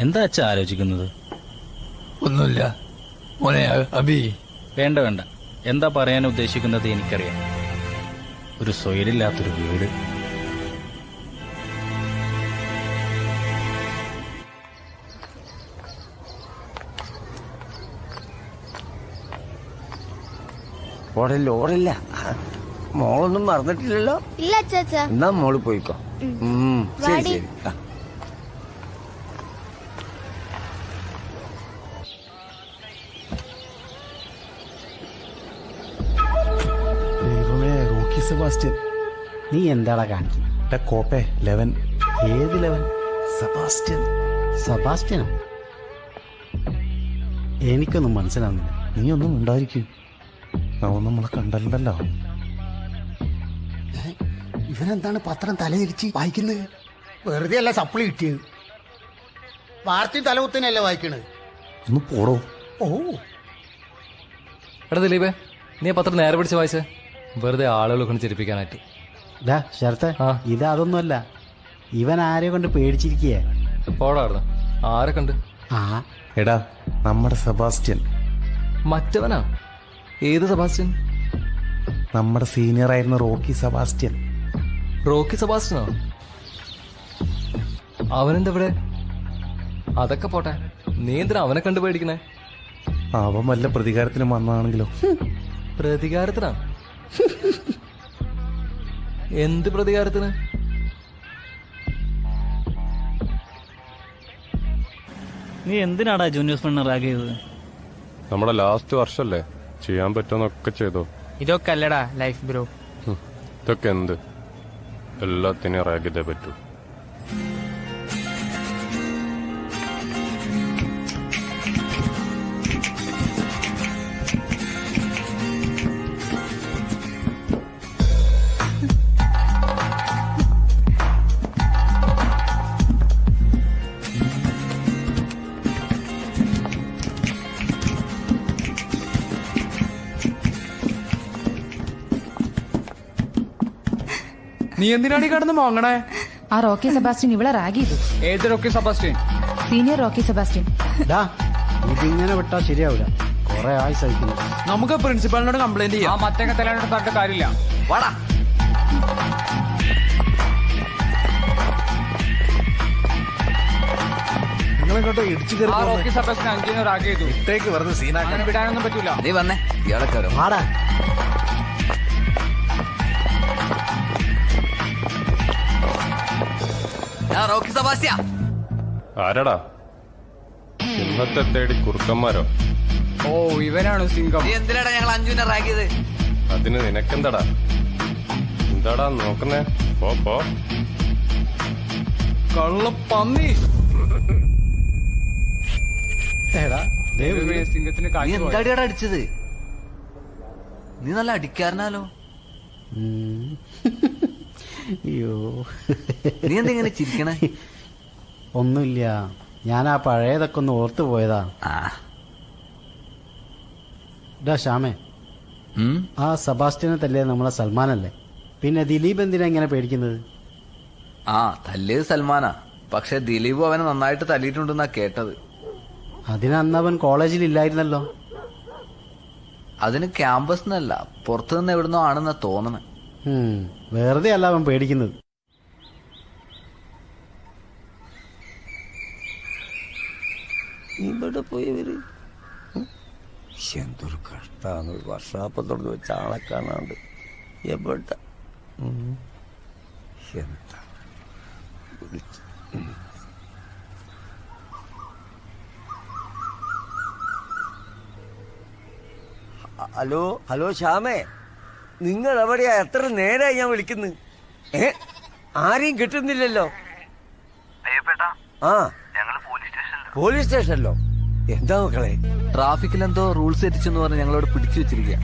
എന്താ അച്ഛാ ആലോചിക്കുന്നത്? ഒന്നുമില്ല മോനെ അബി. വേണ്ട വേണ്ട, എന്താ പറയാൻ ഉദ്ദേശിക്കുന്നത് എനിക്കറിയാം. ഒരു സ്വൈരില്ലാത്തൊരു വീട്. ഓടല്ല, മോളൊന്നും മറന്നിട്ടില്ലല്ലോ. ഇല്ല അച്ചാച്ച. എന്നാ മോള് പോയിക്കോ. ശരി ശരി. സെബാസ്റ്റ്യൻ, നീ എന്താടാ കാണിക്കുന്നത്? കോപ്പേ 11. ഏത് 11? സെബാസ്റ്റ്യൻ. സെബാസ്റ്റ്യനോ? എനിക്കൊന്നും മനസ്സിലാവുന്നില്ല. നീ ഒന്നും ഉണ്ടായിരിക്കും, അവൻ നമ്മളെ കണ്ടല്ലോ. ഇവനെന്താണ് പത്രം തലതിരിച്ച് വായിക്കുന്നത്? വെറുതെ അല്ല സപ്ലി കിട്ടിയത്, വാർത്തയും തലകുത്തനല്ലേ വായിക്കണത്. ഒന്ന് പോടോ. ഓ എടാ ദിലീപേ, നീ പത്രം നേരെ പിടിച്ച് വായിച്ചേ, വെറുതെ ആളുകളെ കൊണ്ട് ചിരിപ്പിക്കാനായിട്ട്. ശരത്തെ, ഇത് അതൊന്നുമല്ല. ഇവൻ ആരെ കൊണ്ട് പേടിച്ചിരിക്കേ. പോടാർന്ന്. ആരെ കണ്ട്? എടാ നമ്മുടെ സെബാസ്റ്റ്യൻ. മറ്റവനാ? ഏത് സെബാസ്റ്റ്യൻ? നമ്മുടെ സീനിയർ ആയിരുന്ന റോക്കി സെബാസ്റ്റ്യൻ. റോക്കി സെബാസ്റ്റ്യനോ? അവനെന്തെവിടെ? അതൊക്കെ പോട്ടെ, നീ എന്തിനാ അവനെ കണ്ടു പേടിക്കണേ? അവൻ വല്ല പ്രതികാരത്തിനും വന്നാണെങ്കിലോ? പ്രതികാരത്തിനാ? എന്ത് പ്രതികാരത്തിന്? നീ എന്തിനാടാ ജൂനിയേഴ്സ് പെണ്ണ റാഗ് ചെയ്തത്? നമ്മുടെ ലാസ്റ്റ് വർഷല്ലേ, ചെയ്യാൻ പറ്റുന്നൊക്കെ ചെയ്തോ. ഇതൊക്കെ അല്ലടാ ലൈഫ് ബ്രോ. ഇതൊക്കെ എന്ത്? എല്ലാത്തിനെയും റാഗ് ചെയ്തേ പറ്റൂ. നീ എന്തിനാണ് കിടന്ന് മോങ്ങണേ? ആ റോക്കി സെബാസ്റ്റ്യൻ ഇവിടെ റാഗ് ചെയ്തു. ഏത് Rocky Sebastian? Senior Rocky Sebastian. ഇതിങ്ങനെ വിട്ടാ ശരിയാവില്ല, കൊറേ ആയി സഹിക്കുന്നു. നമുക്ക് പ്രിൻസിപ്പാളിനോട് കംപ്ലൈന്റ് ചെയ്യാം. മറ്റേ തലയോട് പറഞ്ഞിട്ട് കാര്യമില്ല. വാടാ. നിങ്ങളെങ്ങോട്ടോ ഇടിച്ചു കയറി റോക്കി സെബാസ്റ്റ്യൻ അഞ്ചിനെ റാഗ് ചെയ്തു. ഇട്ടേക്ക് വെറുതെ സീനാക്കാൻ വിടാനൊന്നും പറ്റൂല. നീ വന്നേ, ഇയാളൊക്കെ വരും. ആടാ. റോക്കി സെബാസ്റ്റ്യ. ആരടാ? സിംഹത്തെ തേടി കുറുക്കന്മാരോ? ഓ ഇവനാണ് സിംഗം. നീ എന്തിനാടാ ഞങ്ങൾ അഞ്ജുവിനെ റാഗ് ചെയ്ത്? അതിന് നിനക്കെന്താടാ? എന്താടാ നോക്കുന്നേ? പോ. കള്ളപ്പന്നി. നീ എന്താടിയാടാ അടിച്ചത്? നീ നല്ല അടിക്കാരനാലോ. അയ്യോ, നീ എന്തെങ്ങനെ ചിരിക്കണേ? ഒന്നുമില്ല, ഞാൻ ആ പഴയതൊക്കെ ഒന്ന് ഓർത്തു പോയതാ. ഡാ ശ്യാമേ, ആ സെബാസ്റ്റ്യനെ തല്ലിയത് നമ്മളെ സൽമാനല്ലേ? പിന്നെ ദിലീപ് എന്തിനാ ഇങ്ങനെ പേടിക്കുന്നത്? ആ, തല്ലിയത് സൽമാനാ. പക്ഷെ ദിലീപ് അവനെ നന്നായിട്ട് തല്ലിയിട്ടുണ്ടെന്നാ കേട്ടത്. അതിനന്ന് അവൻ കോളേജിൽ ഇല്ലായിരുന്നല്ലോ. അതിന് ക്യാമ്പസ് നിന്നല്ല, പുറത്തുനിന്ന് എവിടുന്നോ ആണെന്നാ തോന്നണേ. വെറുതെ അല്ല അവൻ പേടിക്കുന്നത്. ഇവിടെ പോയവര് എന്തൊരു കഷ്ടാണ്. ഒരു വർഷാപ്പ് തുറന്ന് വെച്ച ആളെ കാണാണ്ട് എവിടെ എന്താ ഹലോ ഹലോ ശ്യാമേ, നിങ്ങൾ എവിടെയാ? എത്ര നേരമായി ഞാൻ വിളിക്കുന്നു. ആരെയും കിട്ടുന്നില്ലല്ലോ. ആ, പോലീസ് സ്റ്റേഷനിലോ? എന്താ മക്കളെ? ട്രാഫിക്കിലെന്തോ റൂൾസ് തെറ്റിച്ചെന്ന് പറഞ്ഞ് ഞങ്ങളോട് പിടിച്ചു വെച്ചിരിക്കുക.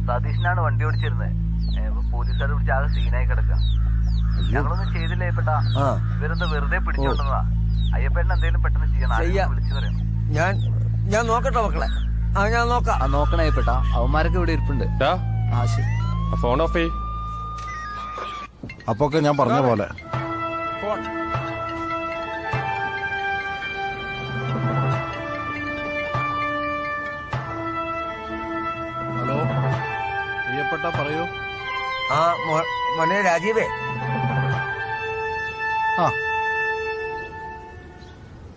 സതീഷിനാണ് വണ്ടി ഓടിച്ചിരുന്നത്. പോലീസുകാർ പിടിച്ച് ആകെ സീനായി കിടക്കുക. ഞങ്ങളൊന്നും ചെയ്തില്ല അയ്യപ്പേട്ടാ. ഇവരെന്താ വെറുതെ പിടിച്ചോണ്ടുന്നതാ. അയ്യപ്പേട്ടൻ എന്തെങ്കിലും പെട്ടെന്ന് ചെയ്യണം, വിളിച്ചു പറയാം. ഞാൻ നോക്കട്ടെ മക്കളെ. ഞാൻ നോക്കാം. നോക്കണേ അയ്യപ്പേട്ടാ, അവന്മാരൊക്കെ ഇവിടെ ഇരിപ്പുണ്ട്. ഫോൺ ഓഫ് ചെയ്. അപ്പൊക്കെ ഞാൻ പറഞ്ഞ പോലെ. ഹലോ അയ്യപ്പേട്ടാ, പറയൂ. ആ മോനെ രാജീവേ. ആ,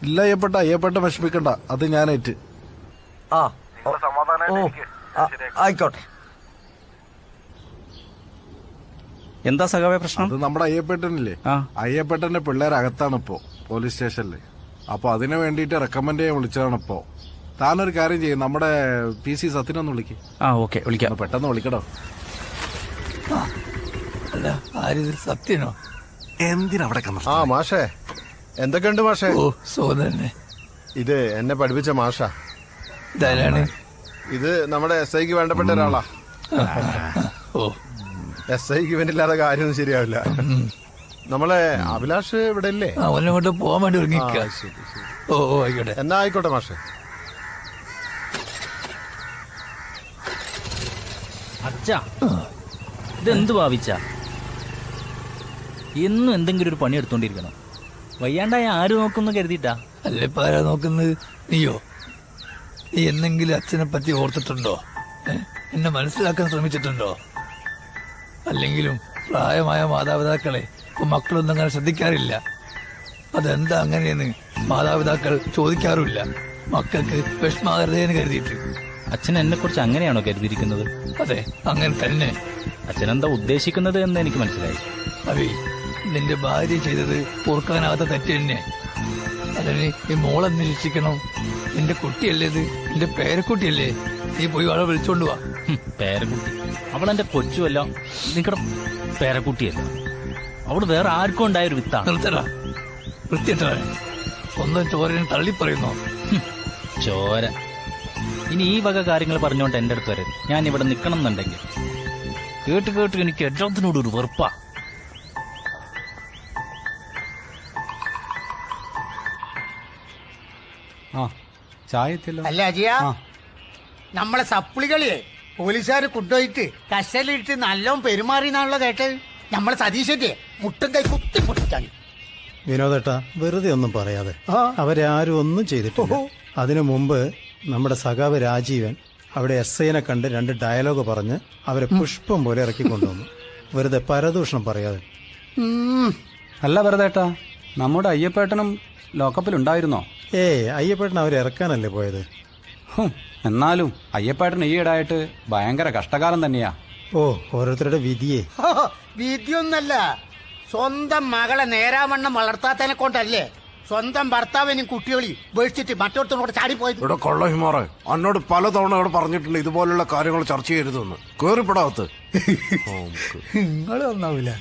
ഇല്ല അയ്യപ്പേട്ട, അയ്യപ്പേട്ട വിഷമിക്കണ്ട, അത് ഞാനേറ്റ്. ആ, ആയിക്കോട്ടെ. എന്താ സഖാവേ പ്രശ്നം? അത് നമ്മുടെ അയ്യപ്പേട്ടനില്ലേ, അയ്യപ്പേട്ടന്റെ പിള്ളേരകത്താണ് ഇപ്പോ പോലീസ് സ്റ്റേഷനില്. അപ്പൊ അതിനു വേണ്ടിട്ട് റെക്കമെൻഡ് ചെയ്യാൻ വിളിച്ചതാണ് ഇപ്പോ. താനൊരു കാര്യം ചെയ്യും, നമ്മുടെ PC സത്യനൊന്ന് വിളിക്കും. ഓക്കെ, വിളിക്കാം. പെട്ടെന്ന് വിളിക്കടോ. അല്ല, ആരിത് സത്യനോ? എന്തിനവിടെ? ആ മാഷേ, എന്തൊക്കെയുണ്ട് മാഷേ? ഓ, സോദരനെ. ഇത് എന്നെ പഠിപ്പിച്ച മാഷാ. ഇതാരാണ്? ഇത് നമ്മുടെ SIക്ക് വേണ്ടപ്പെട്ട ഒരാളാ. ഓ, SIക്ക് ഇവനില്ലാതെ കാര്യമൊന്നും ശരിയാവില്ല. നമ്മളെ അഭിലാഷ് ഇവിടെ ഇല്ലേ? അവനോട്ട് പോവാൻ വേണ്ടി ഒരുങ്ങിക്ക. ഓ, ആയിക്കോട്ടെ. എന്നാ ആയിക്കോട്ടെ മാഷേ. അച്ഛാ, ഇതെന്ത് ഭാവിച്ച? എന്നും എന്തെങ്കിലും ഒരു പണി എടുത്തോണ്ടിരിക്കണം. വയ്യാണ്ടായ ആര് നോക്കുന്നു കരുതിട്ടാ? അല്ലേ ആരാ നോക്കുന്നത്? നീയോ? നീ എന്തെങ്കിലും അച്ഛനെ പറ്റി ഓർത്തിട്ടുണ്ടോ? എന്നെ മനസ്സിലാക്കാൻ ശ്രമിച്ചിട്ടുണ്ടോ? അല്ലെങ്കിലും പ്രായമായ മാതാപിതാക്കളെ ഇപ്പൊ മക്കളൊന്നും അങ്ങനെ ശ്രദ്ധിക്കാറില്ല. അതെന്താ അങ്ങനെയെന്ന് മാതാപിതാക്കൾ ചോദിക്കാറുമില്ല. മക്കൾക്ക് വിഷമാകരുതേന്ന് കരുതിയിട്ട്. അച്ഛൻ എന്നെ കുറിച്ച് അങ്ങനെയാണോ കരുതിയിരിക്കുന്നത്? അതെ, അങ്ങനെ തന്നെ. അച്ഛനെന്താ ഉദ്ദേശിക്കുന്നത് എന്ന് എനിക്ക് മനസ്സിലായി. അഭി, നിന്റെ ഭാര്യ ചെയ്തത് ഓർക്കാനാകാത്ത തെറ്റ് തന്നെ. അതിന് ഈ മോളെ നിരീക്ഷിക്കണം. നിന്റെ കുട്ടിയല്ലേ ഇത്? നിന്റെ പേരക്കുട്ടിയല്ലേ? നീ പോയി അവളെ വിളിച്ചോണ്ട് വാ. പേരക്കുട്ടി? അവളെന്റെ കൊച്ചുമല്ല, നിങ്ങളുടെ പേരക്കുട്ടിയല്ല. അവള് വേറെ ആർക്കും ഉണ്ടായൊരു വിത്താണ്. നിർത്തടാ, വൃത്തിയിട്ടവൻ. സ്വന്തം ചോരനെ തള്ളിപ്പറയുന്നോ? ചോര. ഇനി ഈ വക കാര്യങ്ങൾ പറഞ്ഞോണ്ട് എന്റെ അടുത്ത് വരരുത്. ഞാൻ ഇവിടെ നിക്കണം എന്നുണ്ടെങ്കിൽ കേട്ട് കേട്ട് എനിക്ക് എല്ലാത്തിനോട് ഒരു വെറുപ്പാ. അല്ല അജിയ, നമ്മളെ സപ്ലികളിയെ പോലീസുകാർ കൊണ്ടുപോയിട്ട് കസ്റ്റഡിയിലിട്ട് നല്ലോണം പെരുമാറിയെന്നാണല്ലോ കേട്ടത്. നമ്മളെ സതീശന്റെ മുട്ടും കൈ കുത്തി പൊട്ടിച്ചാണ്. വിനോദേട്ടാ, വെറുതെ ഒന്നും പറയാതെ. അവരാരും ഒന്നും ചെയ്തിട്ടില്ല. അതിനു മുമ്പ് നമ്മുടെ സഖാവ് രാജീവൻ അവിടെ SIനെ കണ്ട് 2 ഡയലോഗ് പറഞ്ഞ് അവരെ പുഷ്പം പോലെ ഇറക്കിക്കൊണ്ടുവന്നു. വെറുതെ പരദൂഷണം പറയാതെ. അല്ല വെറുതേട്ടാ, നമ്മുടെ അയ്യപ്പേട്ടനും ലോക്കപ്പിലുണ്ടായിരുന്നോ? അയ്യപ്പേട്ടൻ അവരെ ഇറക്കാനല്ലേ പോയത്. എന്നാലും അയ്യപ്പേട്ടൻ ഈയിടായിട്ട് ഭയങ്കര കഷ്ടകാലം തന്നെയാ. ഓരോരുത്തരുടെ വിധിയെ. വിധിയൊന്നല്ല, സ്വന്തം മകളെ നേരാവണ്ണം വളർത്താത്തതിനെ കൊണ്ടല്ലേ സ്വന്തം ഭർത്താവിനും കുട്ടികളെയും ഉപേക്ഷിച്ചിട്ട് മറ്റൊരുത്തോട് ചാടിപ്പോയത്. ഇവിടെ കൊള്ളഹിമാറെ, എന്നോട് പലതവണ ഇവിടെ പറഞ്ഞിട്ടുണ്ട് ഇതുപോലുള്ള കാര്യങ്ങൾ ചർച്ച ചെയ്യരുതെന്ന്. കേറിപ്പെടാത്ത നിങ്ങൾ ഒന്നാവില്ല.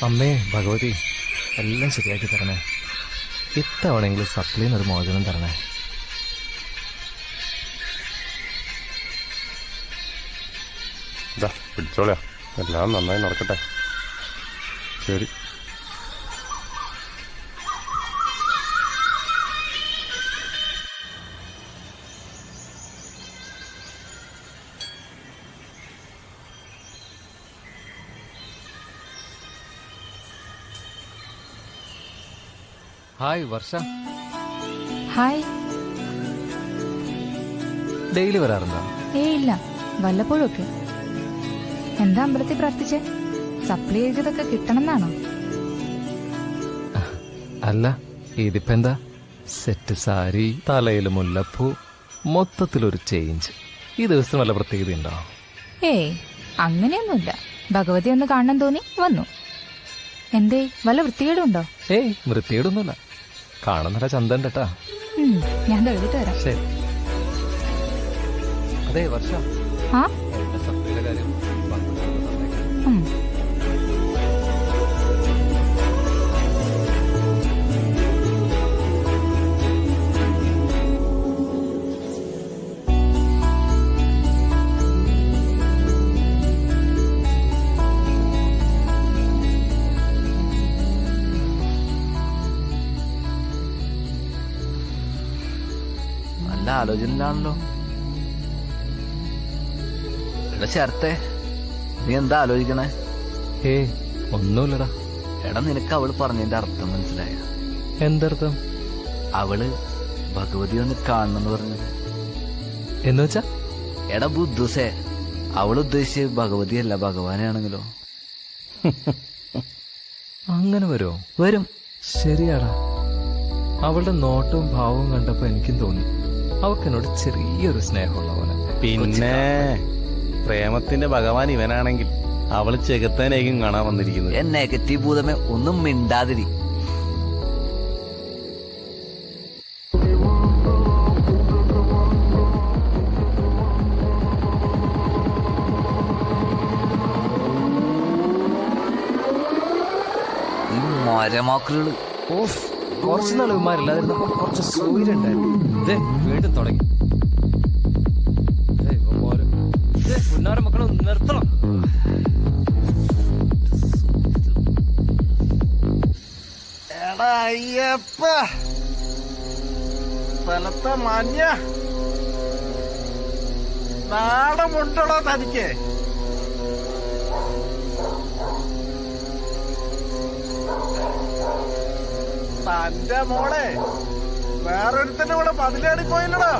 അമ്മേ ഭഗവതി, എല്ലാം ശരിയാക്കി തരണേ. ഇത്തവണെങ്കിലും സപ്ലിന്ന് ഒരു മോചനം തരണേ. ഇതാ പിടിച്ചോളയാ, എല്ലാം നന്നായി നടക്കട്ടെ. ശരി. ഹായ് വർഷ. ഹായ്. ഡെയിലി വരാറുണ്ടോ? ഇല്ല, വല്ലപ്പോഴും ഒക്കെ. എന്താ അമ്പലത്തിൽ പ്രാർത്ഥിച്ചേ? സപ്ലൈ ചെയ്തതൊക്കെ കിട്ടണമെന്നാണോ? അല്ല, ഇതിപ്പോ എന്താ, സെറ്റ് സാരി, തലയിൽ മുല്ലപ്പൂ, മൊത്തത്തിലൊരു ചേഞ്ച്. ഈ ദിവസത്തിന് വല്ല പ്രത്യേകത ഉണ്ടോ? അങ്ങനെയൊന്നുമില്ല. ഭഗവതി ഒന്ന് കാണാൻ തോന്നി വന്നു. എന്തേ, വല്ല വൃത്തികേടുണ്ടോ? വൃത്തികേടൊന്നുമില്ല. കാണാൻ നല്ല ചന്തം കേട്ടാ. ഞാൻ എഴുതിട്ട് വരാം. ശരി. അതെ വർഷ, ആ സപ്ലൈയുടെ കാര്യം നല്ല ആലോചനയിലാണല്ലോ. എടാ ചേർത്തേ, നീ എന്താ ആലോചിക്കണേ? ഒന്നുമില്ലടാ. എടാ, നിനക്ക് അവള് പറഞ്ഞതിന്റെ അർത്ഥം മനസ്സിലായ? എന്തർത്ഥം? അവള് ഭഗവതി ഒന്ന് കാണണമെന്ന് പറഞ്ഞത്. എന്ന് വെച്ചാ? എടാ ബുദ്ധുസേ, അവള് ഉദ്ദേശിച്ച് ഭഗവതിയല്ല ഭഗവാനാണെങ്കിലോ? അങ്ങനെ വരുമോ? വരും. ശരിയാടാ. അവളുടെ നോട്ടവും ഭാവവും കണ്ടപ്പോ എനിക്കും തോന്നി അവക്കെന്നോട് ചെറിയൊരു സ്നേഹമുള്ള പോലെ. പിന്നെ പ്രേമത്തിന്റെ ഭഗവാൻ ഇവനാണെങ്കിൽ അവള് ചെകുത്താനേക്കും കാണാൻ വന്നിരിക്കുന്നത്. നെഗറ്റീവ് ഭൂതമേ, ഒന്നും മിണ്ടാതിരി. ഈ മരമാക്കളുകള് കുറച്ചു നാൾ ഇവന്മാരില്ലാതിരുന്നപ്പോ കുറച്ച് സൂര്യണ്ടായിരുന്നു. വീണ്ടും തുടങ്ങി. മുന്നാറ് മക്കളെ നിർത്തണം. എടാ അയ്യപ്പ, സ്ഥലത്തെ മഞ്ഞ നാടമുണ്ടോ തനിക്ക്? തന്റെ മോളെ വേറൊരുത്തന്റെ കൂടെ മതിലാടി പോയില്ലടോ.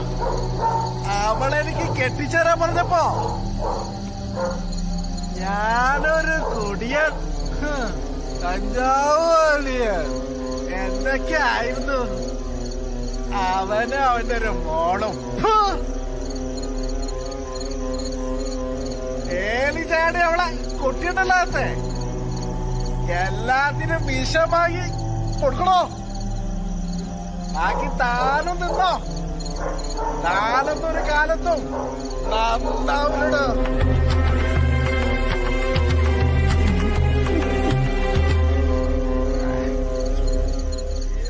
അവളെനിക്ക് കെട്ടിച്ചേരാൻ പറഞ്ഞപ്പോ ഞാനൊരു കുടിയൻ, കഞ്ചാവ് വലിയൻ, എന്തൊക്കെ ആയിരുന്നു. അവനും അവന്റെ ഒരു മോളും ഏലി ചാടി അവളെ കൊട്ടിയിട്ടല്ലാത്ത എല്ലാത്തിനും വിഷമാക്കി കൊടുക്കണോ? ബാക്കി താനും നിന്നോ? താനൊന്നൊരു കാലത്തും നന്നാവൂലോ.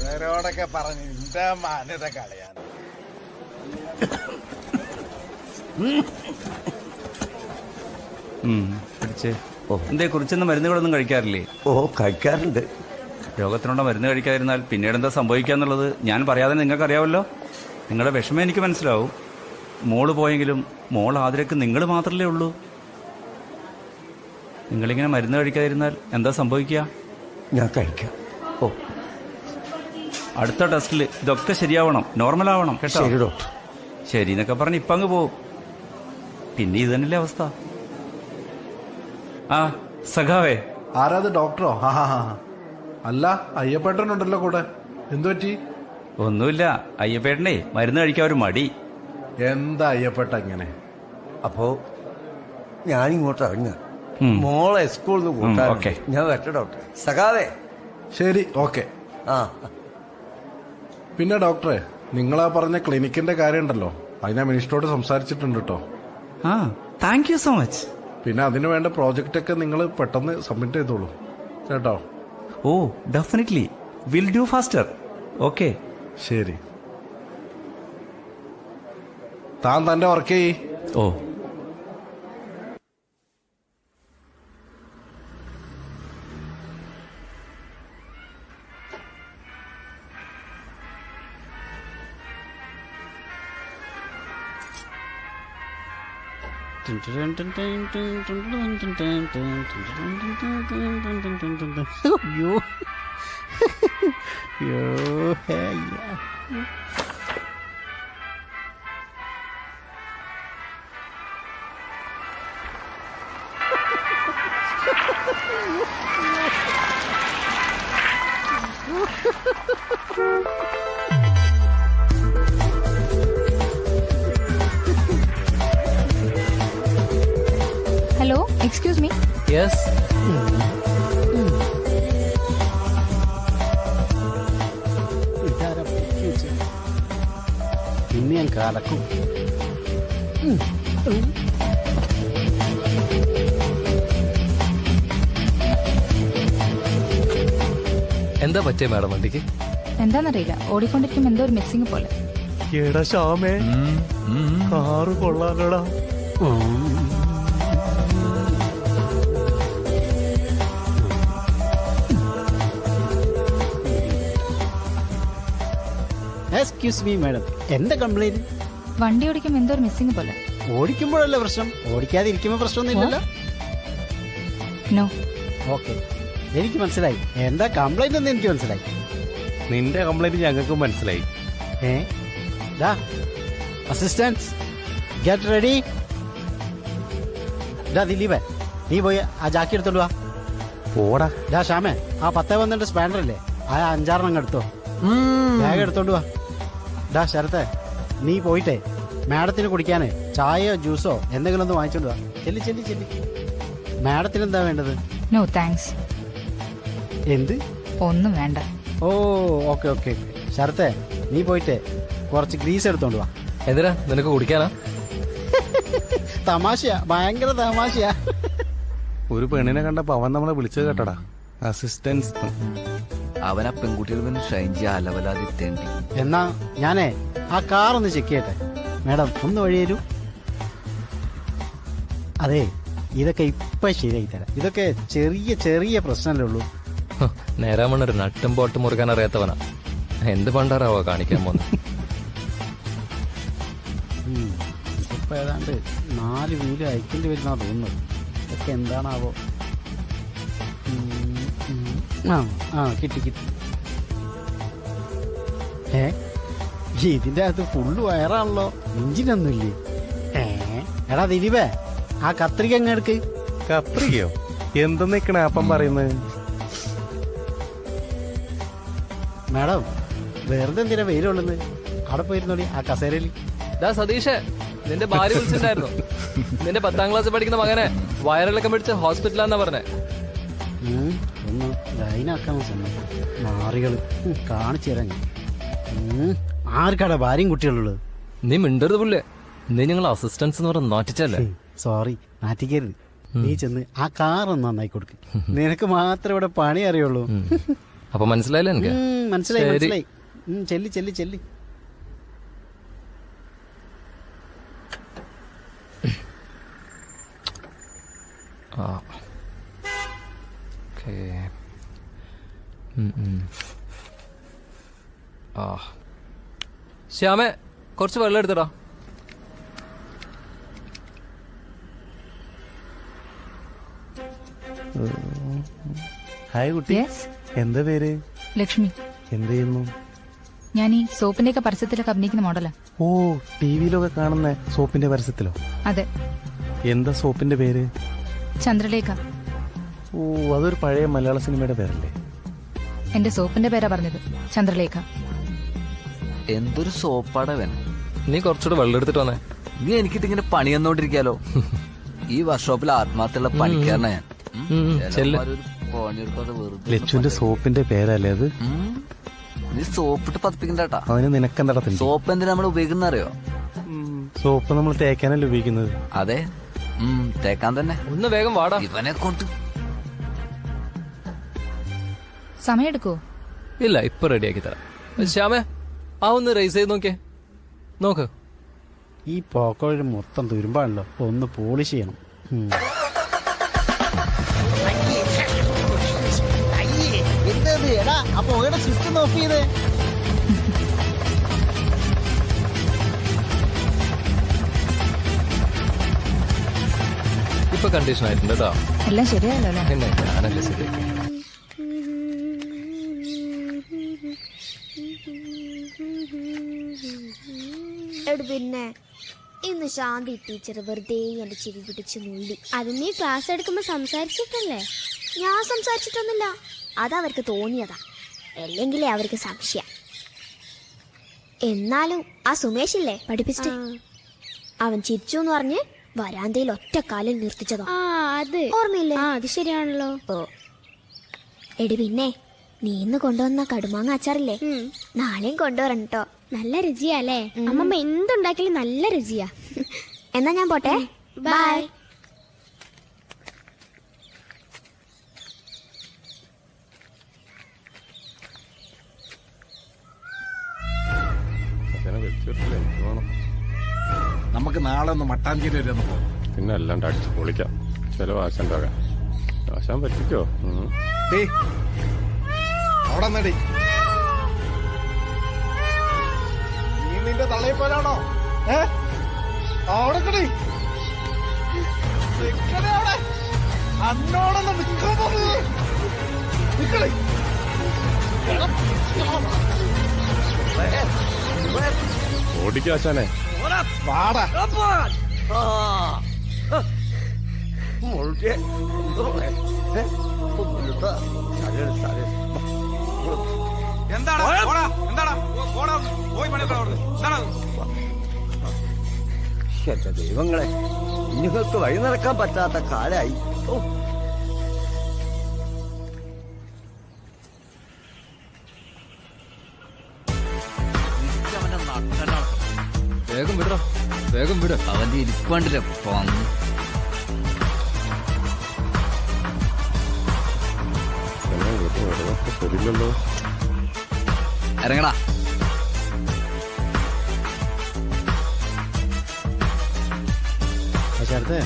ഇവരോടൊക്കെ പറഞ്ഞ് എന്റെ മാന്യത കളയാൻ. പിടിച്ചേ. എന്തേ, കുറിച്ചെന്ന മരുന്നുകളൊന്നും കഴിക്കാറില്ലേ? കഴിക്കാറുണ്ട്. രോഗത്തിനുള്ള മരുന്ന് കഴിക്കാതിരുന്നാൽ പിന്നീട് എന്താ സംഭവിക്കാന്നുള്ളത് ഞാൻ പറയാതെ നിങ്ങൾക്കറിയാമല്ലോ. നിങ്ങളുടെ വിഷമം എനിക്ക് മനസ്സിലാവും. മോള് പോയെങ്കിലും മോൾ ആതിരക്ക് നിങ്ങൾ മാത്രമല്ലേ ഉള്ളൂ. നിങ്ങളിങ്ങനെ മരുന്ന് കഴിക്കാതിരുന്നാൽ എന്താ സംഭവിക്കുക? ഞാൻ കഴിക്കാം. അടുത്ത ടെസ്റ്റിൽ ഇതൊക്കെ ശരിയാവണം, നോർമൽ ആവണം കേട്ടോ. ശരി ഡോക്ടർ. ശരി എന്നൊക്കെ പറഞ്ഞ് ഇപ്പം അങ്ങ് പോവും. പിന്നെ ഇത് തന്നെയല്ലേ അവസ്ഥ. ആ സഖാവേ. ആരാത്? ഡോക്ടറോ? അല്ല, അയ്യപ്പേട്ടനുണ്ടല്ലോ കൂടെ. എന്തു പറ്റി? ഒന്നുമില്ല, അയ്യപ്പേട്ടനെ മരുന്ന് കഴിക്കാൻ ഒരു മടി. എന്താ അയ്യപ്പേട്ട ഇങ്ങനെ? അപ്പോ ഞാനിങ്ങോട്ട് ഇറങ്ങ, മോളെ സ്കൂളിൽ നിന്ന് കൂട്ടാൻ. ഞാൻ വരട്ടെ ഡോക്ടർ. സഖാവേ. ശരി, ഓക്കെ. പിന്നെ ഡോക്ടറെ, നിങ്ങളാ പറഞ്ഞ ക്ലിനിക്കിന്റെ കാര്യം ഉണ്ടല്ലോ, അത് ഞാൻ മിനിസ്റ്ററോട് സംസാരിച്ചിട്ടുണ്ട് കേട്ടോ. Thank you so much. പിന്നെ അതിനു വേണ്ട പ്രോജക്റ്റ് ഒക്കെ നിങ്ങൾ പെട്ടെന്ന് സബ്മിറ്റ് ചെയ്തോളൂ കേട്ടോ. Oh definitely, will do faster. Okay, ശരി. താൻ തന്റെ വർക്ക് ചെയ്യ്. ഓ അയ്യോ അയ്യോ അയ്യ. Hello excuse me. യെസ്. ഇന്ന് ഞാൻ കലക്കും. എന്താ പറ്റിയ മാഡം വണ്ടിക്ക്? എന്താന്നറിയില്ല, ഓടിക്കൊണ്ടിരിക്കുമ്പോ എന്തോ ഒരു മിക്സിംഗ് പോലെ. എടാ ശ്യാമേ, കാറ് കൊള്ളാലോടാ. എക്സ്ക്യൂസ് മീ മാഡം, എന്താ കംപ്ലൈന്റ്? വണ്ടി ഓടിക്കുമ്പോ എന്തോ ഒരു മിസ്സിംഗ് പോലെ. ഓടിക്കുമ്പോഴല്ലേ പ്രശ്നം, ഓടിക്കാതെ ഇരിക്കുമ്പോ പ്രശ്നമൊന്നും ഇല്ലല്ലോ. നോ. ഓക്കെ, എനിക്ക് മനസ്സിലായി. എന്താ കംപ്ലൈന്റ് എന്ന് എനിക്ക് മനസ്സിലായി. നിന്റെ കംപ്ലൈന്റ് ഞങ്ങൾക്കും മനസ്സിലായി. Assistant get ready. ദിലീപേ, നീ പോയി ആ ജാക്കി എടുത്തോണ്ട് വാ. പോടാ. ഷാമേ, ആ 10-12 സ്പാൻഡർ ഇല്ലേ, ആ 5-6 എടുത്തോ. ബാഗ് എടുത്തോണ്ട് വാ. ശരത്തെ, നീ പോയിട്ടേ മാഡത്തിന് കുടിക്കാനേ ചായയോ ജ്യൂസോ എന്തെങ്കിലും ഒന്ന് വാങ്ങിച്ചോണ്ട് വാ. ചെല്ലി ചെല്ലി ചെല്ലി. മാഡത്തിന് എന്താ വേണ്ടത്? No thanks. എന്ത്? ഒന്നും വേണ്ട. ഓ ഓക്കെ ഓക്കെ. ശരത്തെ, നീ പോയിട്ടേ കുറച്ച് ഗ്രീസ് എടുത്തോണ്ട് വാ. എന്തിനാ, നിനക്ക് കുടിക്കാനാ? തമാശയാ, ഭയങ്കര തമാശയാ. ഒരു പെണ്ണിനെ കണ്ടപ്പോ അവൻ നമ്മളെ വിളിച്ചത് കേട്ടടാ, അസിസ്റ്റൻസ്. അവനാ പെൺകുട്ടികൾ പിന്നെ ഷൈൻ ചെയ്യാൻ അലവലാതി തേണ്ടി. എന്നാ ഞാനേ ആ കാർ ഒന്ന് ചെക്ക് ചെയ്യട്ടെ. മാഡം ഒന്ന് വഴി തരൂ. അതെ, ഇതൊക്കെ ഇപ്പൊ ശരിയായി തരാം. ഇതൊക്കെ ചെറിയ ചെറിയ പ്രശ്നമല്ലേ ഉള്ളൂ. നേരാമണ്ണൊരു നട്ടും പോട്ടും മുറുക്കാൻ അറിയാത്തവനാ. എന്ത് പണ്ടാറാവോ കാണിക്കാൻ പോന്നെ. ഇപ്പൊ ഏതാണ്ട് 4 വീല് അയക്കേണ്ടി വരുന്നാ തോന്നുന്നത്. ഇതൊക്കെ എന്താണാവോ. കിട്ടി കിട്ടി. ഇതിന്റെ അകത്ത് ഫുള്ള് വയറാണല്ലോ, എഞ്ചിനൊന്നുമില്ലേ? എടാ ദിലീപേ, ആ കത്രിക അങ്ങ് എടുക്ക്. കത്രികയോ? എന്തെന്നേക്കണ അപ്പം പറയുന്നത്? മാഡം, വെറുതെ എന്തിനാ വെയിലുള്ളത്? അവിടെ പോയിരുന്നോളി ആ കസേരയിൽ. സതീഷേ, നിന്റെ ഭാര്യ വിളിച്ചിട്ടുണ്ടായിരുന്നു. നിന്റെ 10ാം ക്ലാസ്സിൽ പഠിക്കുന്ന മകനെ വയറിളക്കം പിടിച്ച് ഹോസ്പിറ്റലാന്നാ പറഞ്ഞേ. ഒന്ന് ലൈനാക്കാൻ സമയം നാറികള് കാണിച്ചു തരാൻ. ആർക്കാടാ ഭാര്യയും കുട്ടികളുള്ളത്? നീ മിണ്ടരുത് പുല്ലേ, നീ ഞങ്ങൾ അസിസ്റ്റൻസ് എന്ന് പറഞ്ഞ നാറ്റിച്ചല്ലേ. സോറി, നാറ്റിക്കരുത്. നീ ചെന്ന് ആ കാർ ഒന്ന് നന്നായി കൊടുക്ക്. നിനക്ക് മാത്രം ഇവിടെ പണി അറിയുള്ളൂ. അപ്പൊ മനസ്സിലായില്ല എനിക്ക്? മനസ്സിലായി മനസ്സിലായി. ചെല്ലി ചെല്ലി ചെല്ലി. ശ്യാമേ, കുറച്ച് വെള്ളം എടുത്തടാ. ഹായ് കുട്ടി, എന്താ പേര്? ലക്ഷ്മി. എന്ത് ചെയ്യുന്നു? ഞാൻ ഈ സോപ്പിന്റെ ഒക്കെ പരസ്യത്തിലൊക്കെ അഭിനയിക്കുന്ന മോഡലാ. ഓ, ടിവിയിലൊക്കെ കാണുന്ന സോപ്പിന്റെ പരസ്യത്തിലോ? അതെ. എന്താ സോപ്പിന്റെ പേര്? ചന്ദ്രലേഖ. ഓ, അതൊരു പഴയ മലയാള സിനിമയുടെ പേരല്ലേ? എന്റെ സോപ്പിന്റെ പേരാ പറഞ്ഞത്, ചന്ദ്രലേഖ. എന്തൊരു സോപ്പാടവൻ. നീ കുറച്ചുകൂടെ വെള്ളം എടുത്തിട്ട് വന്നേ. നീ എനിക്കിട്ടിങ്ങനെ പണി തന്നോണ്ടിരിക്കാലോ. ഈ വർക്ക്ഷോപ്പിൽ ആത്മാർത്ഥമുള്ള പണിക്കാരനാ ഞാൻ. ലച്ചുവിന്റെ സോപ്പിന്റെ പേരല്ലേ അത്? നീ സോപ്പിട്ട് പതിപ്പിക്കണ്ടാ. അതിന് നിനക്കെന്താ? സോപ്പ് എന്തിനാ നമ്മൾ ഉപയോഗിക്കുന്ന അറിയോ? സോപ്പ് നമ്മൾ തേക്കാനല്ലേ ഉപയോഗിക്കുന്നത്? അതെ, തേക്കാൻ തന്നെ. ഒന്ന് വേഗം വാടാ. ഇവനെ കൊണ്ട് സമയം എടുക്കുവോ? ഇല്ല, ഇപ്പൊ റെഡിയാക്കി തരാം. ശ്യാമേ, ആ ഒന്ന് റൈസ് ചെയ്ത് നോക്കിയേ. നോക്ക്. ഈ പോക്കോഴി മൊത്തം തുരുമ്പാണല്ലോ, ഒന്ന് പോളിഷ് ചെയ്യണം. അപ്പൊ സ്വിച്ച് ഓഫ് ചെയ്തേ. ഇപ്പൊ കണ്ടീഷൻ ആയിട്ടുണ്ട് കേട്ടോ. എല്ലാം ശരിയല്ലോ അല്ലേ? പിന്നെ ഞാനല്ലേ ശരിയാക്കി. പിന്നെ ഇന്ന് ശാന്തി ടീച്ചർ വെറുതെ എന്റെ ചെവി പിടിച്ച് നുള്ളി. അത് നീ ക്ലാസ് എടുക്കുമ്പോ സംസാരിച്ചിട്ടല്ലേ? ഞാൻ സംസാരിച്ചിട്ടൊന്നുമില്ല, അതവർക്ക് തോന്നിയതാ, അല്ലെങ്കിലേ അവർക്ക് സംശയം. എന്നാലും ആ സുമേഷില്ലേ പഠിപ്പിച്ചിട്ട്, അവൻ ചിരിച്ചു എന്ന് പറഞ്ഞ് വരാന്തയിൽ ഒറ്റക്കാലിൽ നിർത്തിച്ചതോ. അത് ഓർമ്മയില്ലേ? അത് ശരിയാണല്ലോ. ഓ എടി, പിന്നെ നീ ഇന്ന് കൊണ്ടുവന്ന കടുമാങ്ങ അച്ചാറില്ലേ, നാളെയും കൊണ്ടുവരണം കേട്ടോ. നല്ല രുചിയാല്ലേ? അമ്മമ്മ എന്തുണ്ടാക്കിയാലും നല്ല രുചിയാ. എന്നാ ഞാൻ പോട്ടെ, ബൈ. നമുക്ക് നാളെ ഒന്ന് മട്ടാഞ്ചേരി വരെ ഒന്ന് പോകും. പിന്നെ അല്ലാണ്ട് അടിച്ച് പൊളിക്കാം. ചിലവ് ആശാണ്ടാകാം. ആശാൻ പറ്റിക്കോ? അവിടെ നടി നീ നിന്റെ തള്ളയെ പോലാണോ? അവിടെ കടി അവിടെ അന്നോടൊന്ന് നിൽക്കണേ. ഓടിക്കാശാനെ വാടാ. എന്റെ ദൈവങ്ങളെ, നിങ്ങൾക്ക് വഴി നടക്കാൻ പറ്റാത്ത കാലായി. വേഗം വിടറോ, വേഗം വിട. അവന്റെ ഇരിപ്പാണ്ടില്ല. ശരിയല്ലോ. ഇറങ്ങടാ. പക്ഷേ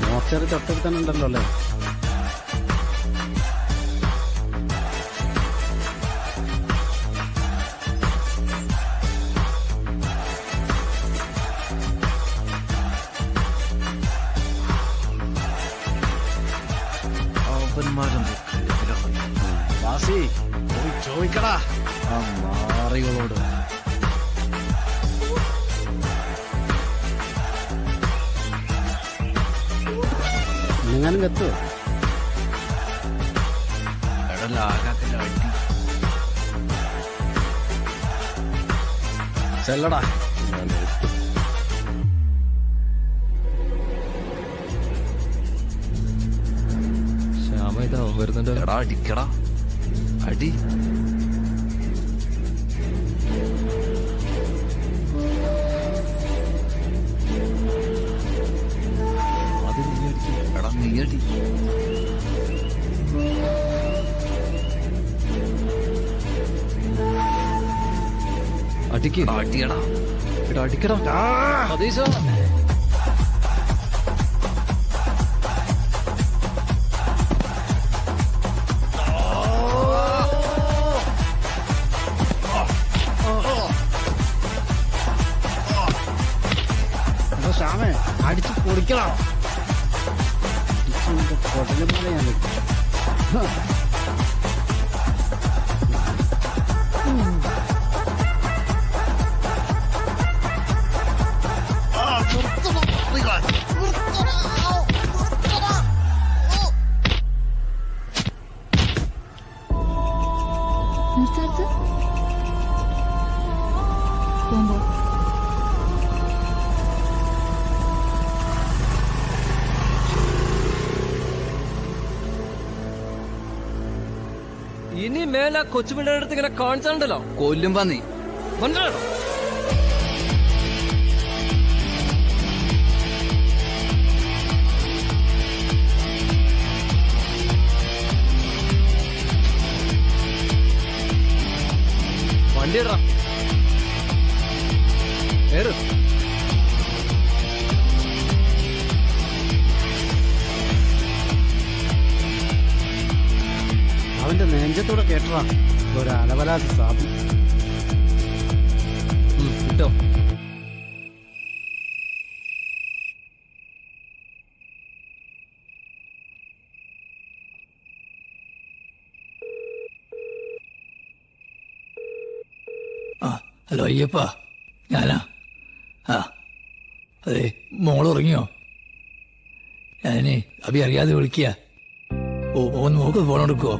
മോർച്ചറി തൊട്ടടുത്ത് തന്നെ ഉണ്ടല്ലോ അല്ലേ? വാസി പോയി ചോദിക്കടാ ആ മാറികളോട്. നിങ്ങാനും കത്തുവോ? ചെല്ലടാ. ശ്യാമ ഇതാവും വരുന്നുണ്ട്. എടാ അടിക്കടാ, അടി. അത് നീ അടിക്കും. എടാ നീ അടി. അടിക്ക്. അടിയടാ. എടാ അടിക്കടാ. അതീശോ. ശ്യാമേ അടിച്ച് പൊളിക്കണം. കൊടലും പോലെ ഞാൻ നിർത്തടുത്ത് പോകുമ്പോ ഇനി മേല കൊച്ചുപിള്ളേരുടെ അടുത്ത് ഇങ്ങനെ കാണിച്ചാണ്ടല്ലോ കൊല്ലും പന്നി. മനസ്സിലാണോ? വണ്ടി ഇടറാ. ഏറ്. അവന്റെ നെഞ്ചത്തൂടെ കേട്ടറാ ഒരു അലവലാതി സാധു. കിട്ടോ? ഹലോ അയ്യപ്പ, ഞാനാ. ആ അതെ, മോളുറങ്ങിയോ? ഞാനേ അഭി അറിയാതെ വിളിക്കുക. ഒന്ന് നോക്ക്, ഫോൺ എടുക്കുവോ?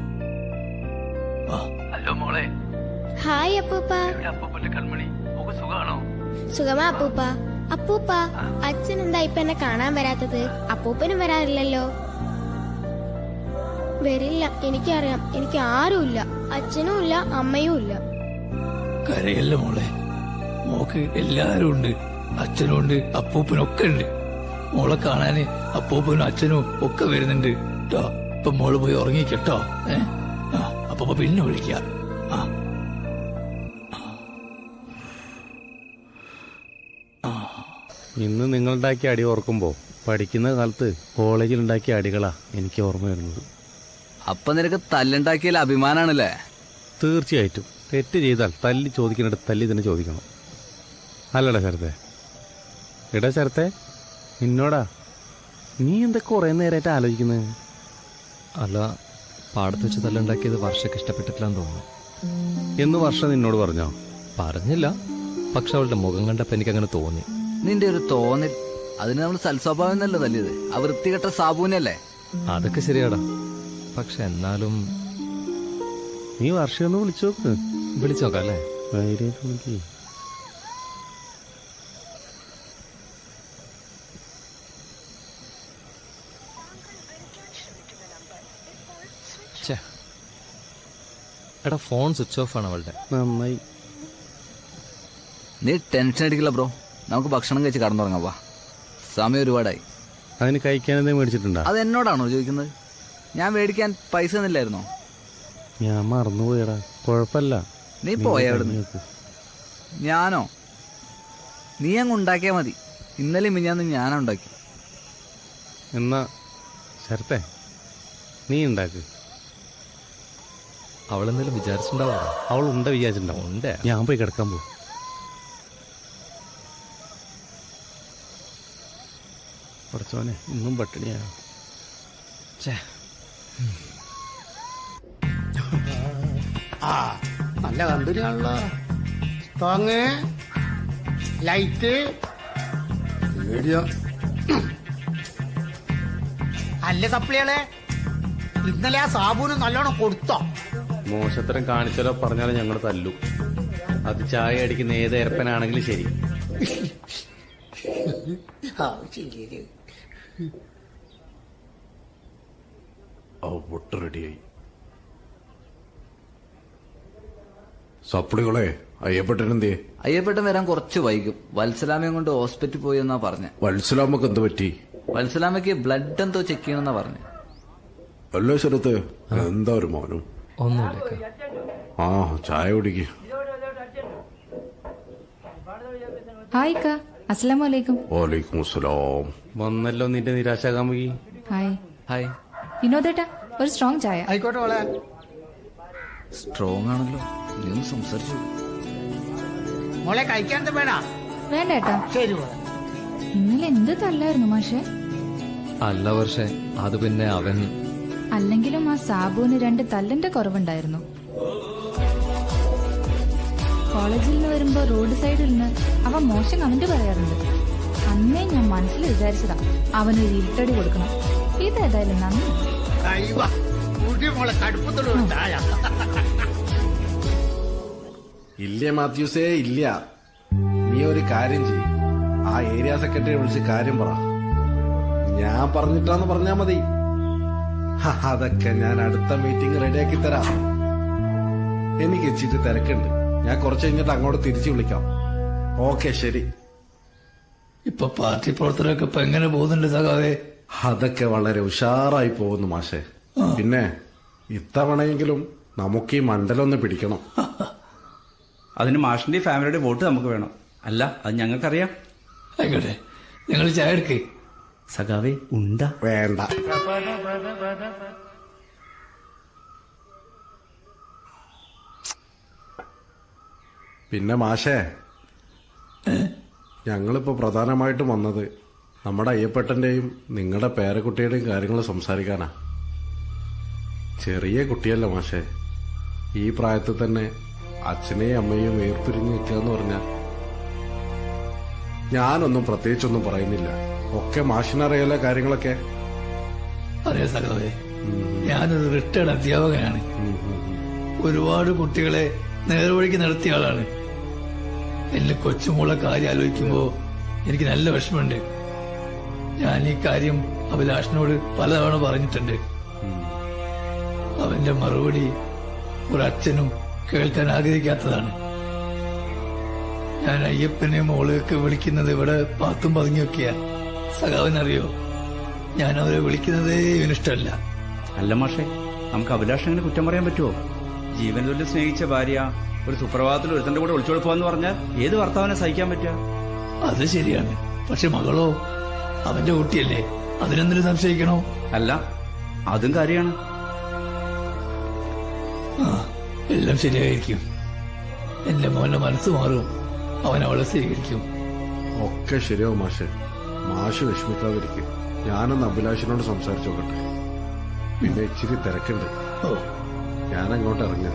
ഹലോ മോളെ. ഹായ് അപ്പൂപ്പ. അപ്പൂപ്പന്റെ കൺമണി, സുഖാണോ? സുഖമാ അപ്പൂപ്പ. അപ്പൂപ്പ, അച്ഛൻ എന്താ ഇപ്പൊ എന്നെ കാണാൻ വരാത്തത്? അപ്പൂപ്പനും വരാറില്ലല്ലോ. വരില്ല, എനിക്കറിയാം. എനിക്ക് ആരുമില്ല, അച്ഛനും ഇല്ല, അമ്മയും ഇല്ല. കരയല്ല മോളെ, മോക്ക് എല്ലാരും ഉണ്ട്. അച്ഛനും ഉണ്ട്, അപ്പൂപ്പനും ഒക്കെ ഉണ്ട്. മോളെ കാണാന് അപ്പൂപ്പനും അച്ഛനും ഒക്കെ വരുന്നുണ്ട് കേട്ടോ. ഇപ്പൊ മോള് പോയി ഉറങ്ങിക്കട്ടോ. അപ്പൊ പിന്നെ വിളിക്കാം. ഇന്ന് നിങ്ങളുണ്ടാക്കിയ അടി ഓർക്കുമ്പോൾ പഠിക്കുന്ന കാലത്ത് കോളേജിൽ ഉണ്ടാക്കിയ അടികളാ എനിക്ക് ഓർമ്മ വരുന്നത്. അപ്പൊ നിനക്ക് തല്ലുണ്ടാക്കിയാൽ അഭിമാനാണല്ലേ? തീർച്ചയായിട്ടും. തെറ്റ് ചെയ്താൽ തല്ലി ചോദിക്കുന്നിടത്ത് തല്ലി തന്നെ ചോദിക്കണം. അല്ലടാ ശരത്തെ? എടാ ശരത്തെ, നിന്നോടാ. നീ എന്തൊക്കെ കുറേ നേരമായിട്ട് ആലോചിക്കുന്നത്? അല്ല, പാടത്ത് വെച്ച് തല്ലുണ്ടാക്കിയത് വർഷക്ക് ഇഷ്ടപ്പെട്ടിട്ടില്ലാന്ന് തോന്നുന്നു. എന്ന് വർഷം നിന്നോട് പറഞ്ഞോ? പറഞ്ഞില്ല, പക്ഷെ അവളുടെ മുഖം കണ്ടപ്പോ എനിക്കങ്ങനെ തോന്നി. നിന്റെ ഒരു തോന്നൽ. അതിന് നമ്മൾ സൽസ്വഭാവം എന്നല്ല തല്ലിയത്, ആ വൃത്തികെട്ട സാബുവിനല്ലേ? അതൊക്കെ ശരിയാടാ, പക്ഷെ എന്നാലും നീ വർഷം ഒന്ന് വിളിച്ചു നോക്ക്. വിളിച്ചു നോക്കാം അല്ലേ? ധൈര്യമായിട്ട് വിളിക്കേ. എടാ, ഫോൺ സ്വിച്ച് ഓഫ് ആണ് അവളുടെ. നന്നായി. നീ ടെൻഷൻ അടിക്കില്ല ബ്രോ, നമുക്ക് ഭക്ഷണം കഴിച്ച് കടന്നുറങ്ങാം. വാ, സമയം ഒരുപാടായി. അതിന് കഴിക്കാൻ എന്തെങ്കിലും മേടിച്ചിട്ടുണ്ടോ? അത് എന്നോടാണോ ചോദിക്കുന്നത്? ഞാൻ മേടിക്കാൻ പൈസ തന്നില്ലായിരുന്നോ? ഞാൻ മറന്നുപോയടാ. കുഴപ്പമില്ല, നീ പോയ അവിടുന്ന്. ഞാനോ? നീ അങ്ങ് ഉണ്ടാക്കിയാ മതി. ഇന്നലെ മിഞ്ഞാന്ന് ഞാനാ ഉണ്ടാക്കി. എന്നാ ശരത്തെ, നീ ഉണ്ടാക്ക്. അവളെന്തെങ്കിലും വിചാരിച്ചിട്ടുണ്ടാവാ? അവൾ ഉണ്ട വിചാരിച്ചിട്ടുണ്ടാവും. ഉണ്ട്. ഞാൻ പോയി കിടക്കാൻ പോകും. പഠിച്ചോനെ, ഇന്നും പട്ടിണിയാ. നല്ല കമ്പനിയാണല്ലോ. സ്ട്രോങ് ലൈറ്റ് അല്ല സപ്ലികളെ. ഇന്നലെ ആ സാബുന് നല്ലോണം കൊടുത്തോ? മോശത്തരം കാണിച്ചാലോ പറഞ്ഞാലോ ഞങ്ങൾ തല്ലു. അത് ചായ അടിക്കുന്ന ഏത് എരപ്പനാണെങ്കിലും ശരി. പൊട്ട് റെഡിയായി. സപ്ലികളെ, അയ്യപ്പെട്ടനെന്തേ? അയ്യപ്പെട്ടൻ വരാൻ കുറച്ച് വൈകും. വത്സലാമയും കൊണ്ട് ഹോസ്പിറ്റലിൽ പോയി എന്നാ പറഞ്ഞ. വത്സലാമക്ക് എന്ത് പറ്റി? വത്സലാമയ്ക്ക് ബ്ലഡ് എന്തോ ചെക്ക് ചെയ്യണമെന്നാ പറഞ്ഞ. അല്ലോ ശരത്ത്, എന്താ ഒരു മോനും? ഒന്നുമില്ല. ആ, ചായ കുടിക്ക്. ഹായ് കാ, അസ്സലാമു അലൈക്കും. വലൈക്കും അസ്സലാം. വന്നല്ലോ നിന്റെ നിരാശാകാമുകി. ഹായ്. ഹായ് വിനോദേട്ടാ, ഒരു സ്ട്രോങ് ചായ. ആയിക്കോട്ടെ മോളെ. സ്ട്രോങ് ആണല്ലോ, നീ ഒന്ന് സംസാരിച്ചു. മോളെ കഴിക്കാൻ വേണ? വേണ്ട ഏട്ടാ. ശരി മോളെ. ഇന്നലെ എന്ത് തല്ലായിരുന്നു മാഷെ? അല്ല വർഷേ, അത് പിന്നെ അവൻ. അല്ലെങ്കിലും ആ സാബുവിന് 2 തല്ലിന്റെ കുറവുണ്ടായിരുന്നു. കോളേജിൽ നിന്ന് വരുമ്പോ റോഡ് സൈഡിൽ നിന്ന് അവൻ മോശം കമന്റ് പറയാറുണ്ട്. അന്നേ ഞാൻ മനസ്സിൽ വിചാരിച്ചതാ അവനൊരു ഇരുട്ടടി കൊടുക്കണം. ഇതേതായാലും നന്ദി. ഇല്ല മാത്യൂസേ, ഇല്ല. നീ ഒരു കാര്യം ചെയ്യും, ആ ഏരിയ സെക്രട്ടറിയെ വിളിച്ച് കാര്യം പറ. ഞാൻ പറഞ്ഞിട്ടാന്ന് പറഞ്ഞാ മതി. അതൊക്കെ ഞാൻ അടുത്ത മീറ്റിംഗ് റെഡിയാക്കി തരാം. എനിക്ക് ഇച്ചിട്ട് തിരക്കുണ്ട്, ഞാൻ കുറച്ച് കഴിഞ്ഞിട്ട് അങ്ങോട്ട് തിരിച്ചു വിളിക്കാം. ഓക്കെ, ശരി. ഇപ്പൊ പാർട്ടി പ്രവർത്തനമൊക്കെ ഇപ്പൊ എങ്ങനെ പോകുന്നുണ്ട് സഖാവേ? അതൊക്കെ വളരെ ഉഷാറായി പോകുന്നു മാഷെ. പിന്നെ ഇത്തവണയെങ്കിലും നമുക്ക് ഈ മണ്ഡലം ഒന്ന് പിടിക്കണം. അതിന് മാഷിന്റെ ഫാമിലിയുടെ വോട്ട് നമുക്ക് വേണം. അല്ല, അത് ഞങ്ങൾക്കറിയാം. ആയിക്കോട്ടെ, നിങ്ങൾ ചായ എടുക്കേ. സഖാവേ, ഉണ്ട വേണ്ട. പിന്നെ മാഷേ, ഞങ്ങളിപ്പോ പ്രധാനമായിട്ടും വന്നത് നമ്മുടെ അയ്യപ്പേട്ടന്റെയും നിങ്ങളുടെ പേരക്കുട്ടിയുടെയും കാര്യങ്ങൾ സംസാരിക്കാനാ. ചെറിയ കുട്ടിയല്ല മാഷേ, ഈ പ്രായത്തിൽ തന്നെ അച്ഛനെയും അമ്മയും വേർപിരിഞ്ഞ് നിൽക്കുക എന്ന് പറഞ്ഞ ഞാനൊന്നും പ്രത്യേകിച്ചൊന്നും പറയുന്നില്ല. ഒക്കെ മാഷിനറിയാലോ കാര്യങ്ങളൊക്കെ. അറിയാം സഖാവേ, ഞാനൊരു റിട്ടയർഡ് അധ്യാപകനാണ്. ഒരുപാട് കുട്ടികളെ നേർവഴിക്ക് നടത്തിയ ആളാണ്. എന്റെ കൊച്ചുമോളെ കാര്യം ആലോചിക്കുമ്പോ എനിക്ക് നല്ല വിഷമമുണ്ട്. ഞാൻ ഈ കാര്യം അഭിലാഷിനോട് പലതവണ പറഞ്ഞിട്ടുണ്ട്. അവന്റെ മറുപടി ഒരച്ഛനും കേൾക്കാൻ ആഗ്രഹിക്കാത്തതാണ്. ഞാൻ അയ്യപ്പനെ മോളെയൊക്കെ വിളിക്കുന്നത് ഇവിടെ പാത്തും പതുങ്ങിയൊക്കെയാ. സഖാവിനറിയോ, ഞാൻ അവരെ വിളിക്കുന്നതേ ഇവനിഷ്ടമല്ല. അല്ല മാഷേ, നമുക്ക് അഭിലാഷങ്ങനെ കുറ്റം പറയാൻ പറ്റുമോ? ജീവൻ തുല്യം സ്നേഹിച്ച ഭാര്യ ഒരു സുപ്രഭാതത്തിൽ ഒരുത്തന്റെ കൂടെ ഒളിച്ചോടി പോവാന്ന് പറഞ്ഞാൽ ഏത് ഭർത്താവിനെ സഹിക്കാൻ പറ്റുക? അത് ശരിയാണ്. പക്ഷെ മകളോ അവന്റെ കുട്ടിയല്ലേ, അതിനെന്തിനു സംശയിക്കണോ? അല്ല, അതും കാര്യമാണ്. എല്ലാം ശരിയായിരിക്കും. എന്റെ മോന്റെ മനസ്സ് മാറും, അവൻ അവളെ സ്വീകരിക്കും. ഒക്കെ ശരിയാവും മാഷെ. മാഷ് വിഷമിക്കാതിരിക്കും. ഞാനൊന്ന് അഭിലാഷിനോട് സംസാരിച്ചു നോക്കട്ടെ. പിന്നെ ഇച്ചിരി തിരക്കുണ്ട്, ഞാനങ്ങോട്ട് ഇറങ്ങാം.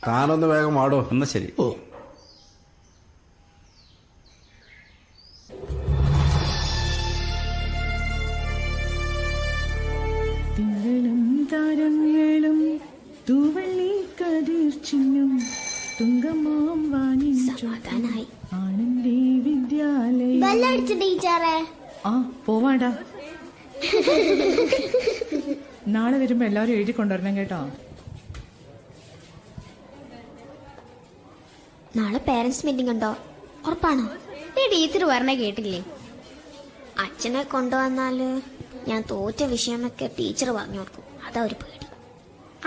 താനൊന്ന് വേഗം ആടോ. എന്നാ ശരി. തിങ്കളും താരങ്ങളും തൂവള്ളി കതിർച്ചിഞ്ഞും തുങ്കമാം വാണി ആനന്ദി വിദ്യാലയം. ആ പോവാടാ. നാളെ വരുമ്പോ എല്ലാവരും എഴുതി കൊണ്ടുവരണം കേട്ടോ. നാളെ പേരന്റ്സ് മീറ്റിംഗ് ഉണ്ടോ? ഉറപ്പാണോ? നീ ടീച്ചർ പറഞ്ഞ കേട്ടില്ലേ? അച്ഛനെ കൊണ്ടുവന്നാല് ഞാൻ തോറ്റ വിഷയമൊക്കെ ടീച്ചർ പറഞ്ഞു കൊടുക്കും. അതാ ഒരു പേടി.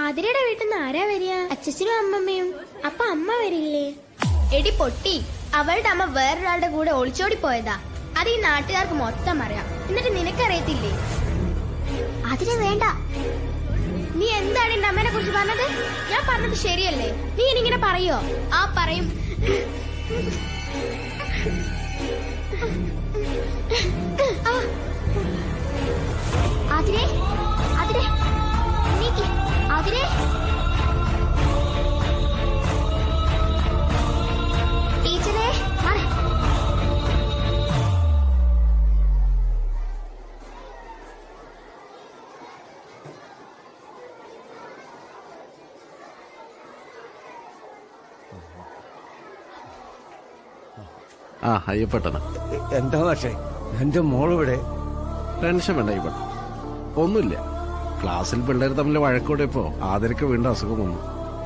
അതിരയുടെ വീട്ടിൽ നിന്ന് ആരാ വരിക? അച്ഛനും അമ്മമ്മയും. അപ്പൊ അമ്മ വരില്ലേ? എടി പൊട്ടി, അവളുടെ അമ്മ വേറൊരാളുടെ കൂടെ ഒളിച്ചോടി പോയതാ. അത് ഈ നാട്ടുകാർക്ക് മൊത്തം അറിയാം. എന്നിട്ട് നിനക്കറിയത്തില്ലേ? അതിനെ വേണ്ട. നീ എന്താണ് എന്റെ അമ്മേനെ കുറിച്ച് പറഞ്ഞത്? ഞാൻ പറഞ്ഞത് ശരിയല്ലേ? നീ ഇനിങ്ങനെ പറയോ? ആ പറയും. അതിരെ അതിരെ അതിരെ ടീച്ചറെ മാറി. ആ അയ്യപ്പെട്ടന. എന്താ പക്ഷേ എന്റെ മോളിവിടെ? ടെൻഷൻ വേണ്ട അയ്യപ്പെട്ട, ഒന്നുമില്ല. ക്ലാസ്സിൽ പിള്ളേർ തമ്മിൽ വഴക്കൂടിയപ്പോ ആദരക്ക് വീണ്ടും അസുഖം വന്നു.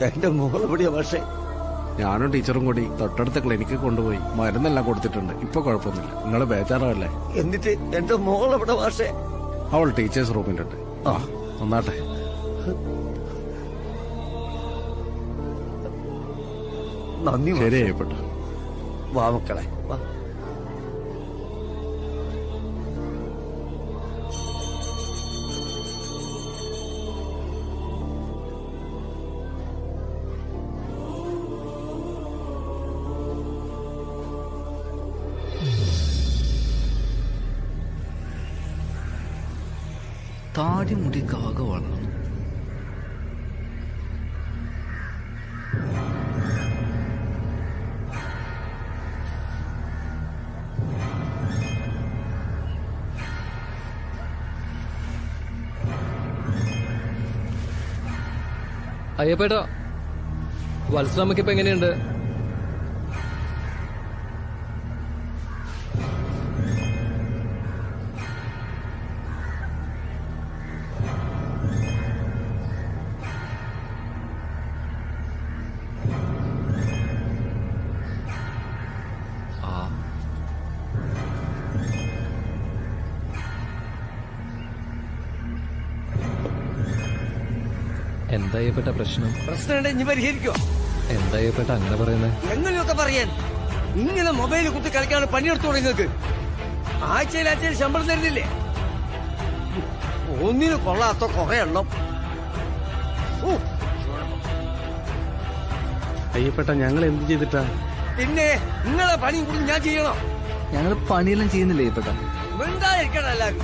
എന്റെ മോളിവിടെയാ പക്ഷേ. ഞാനും ടീച്ചറും കൂടി തൊട്ടടുത്ത ക്ലിനിക്കിൽ കൊണ്ടുപോയി മരുന്നെല്ലാം കൊടുത്തിട്ടുണ്ട്. ഇപ്പൊ കുഴപ്പമൊന്നുമില്ല. നിങ്ങൾ ബേജാറാവല്ലേ. എന്നിട്ട് എന്റെ മോളെവിടെ പക്ഷേ? അവൾ ടീച്ചേഴ്സ് റൂമിലുണ്ട്. ആ ഒന്നാട്ടെ. നന്ദി. ശരി അയ്യപ്പെട്ട. വാ മക്കളെ വാ. താടി മുടിയൊക്കെ ആകെ വളർന്നു. അയ്യപ്പേട്ടാ, വത്സരാമയ്ക്ക് ഇപ്പൊ എങ്ങനെയുണ്ട്? എന്താ അയ്യപ്പേട്ട പ്രശ്നം? പ്രശ്നം ഇനി പരിഹരിക്കോ? എന്താ അയ്യപ്പേട്ട അങ്ങനെ പറയുന്നത്? എങ്ങനെയൊക്കെ പറയാൻ? ഇങ്ങനെ മൊബൈൽ കുത്തി കളിക്കാണ് പണിയെടുത്തു നിങ്ങൾക്ക്. ആഴ്ചയിൽ ശമ്പളം തരുന്നില്ലേ? ഒന്നിന് കൊള്ളാത്ത കുറെ എണ്ണം. അയ്യപ്പെട്ട ഞങ്ങൾ എന്ത് ചെയ്തിട്ടാ? പിന്നെ നിങ്ങളെ പണി കൂടി ഞാൻ ചെയ്യണോ? ഞങ്ങൾ പണിയെല്ലാം ചെയ്യുന്നില്ലേ അയ്യപ്പെട്ട? മിണ്ടാതിരിക്കണം എല്ലാവരും.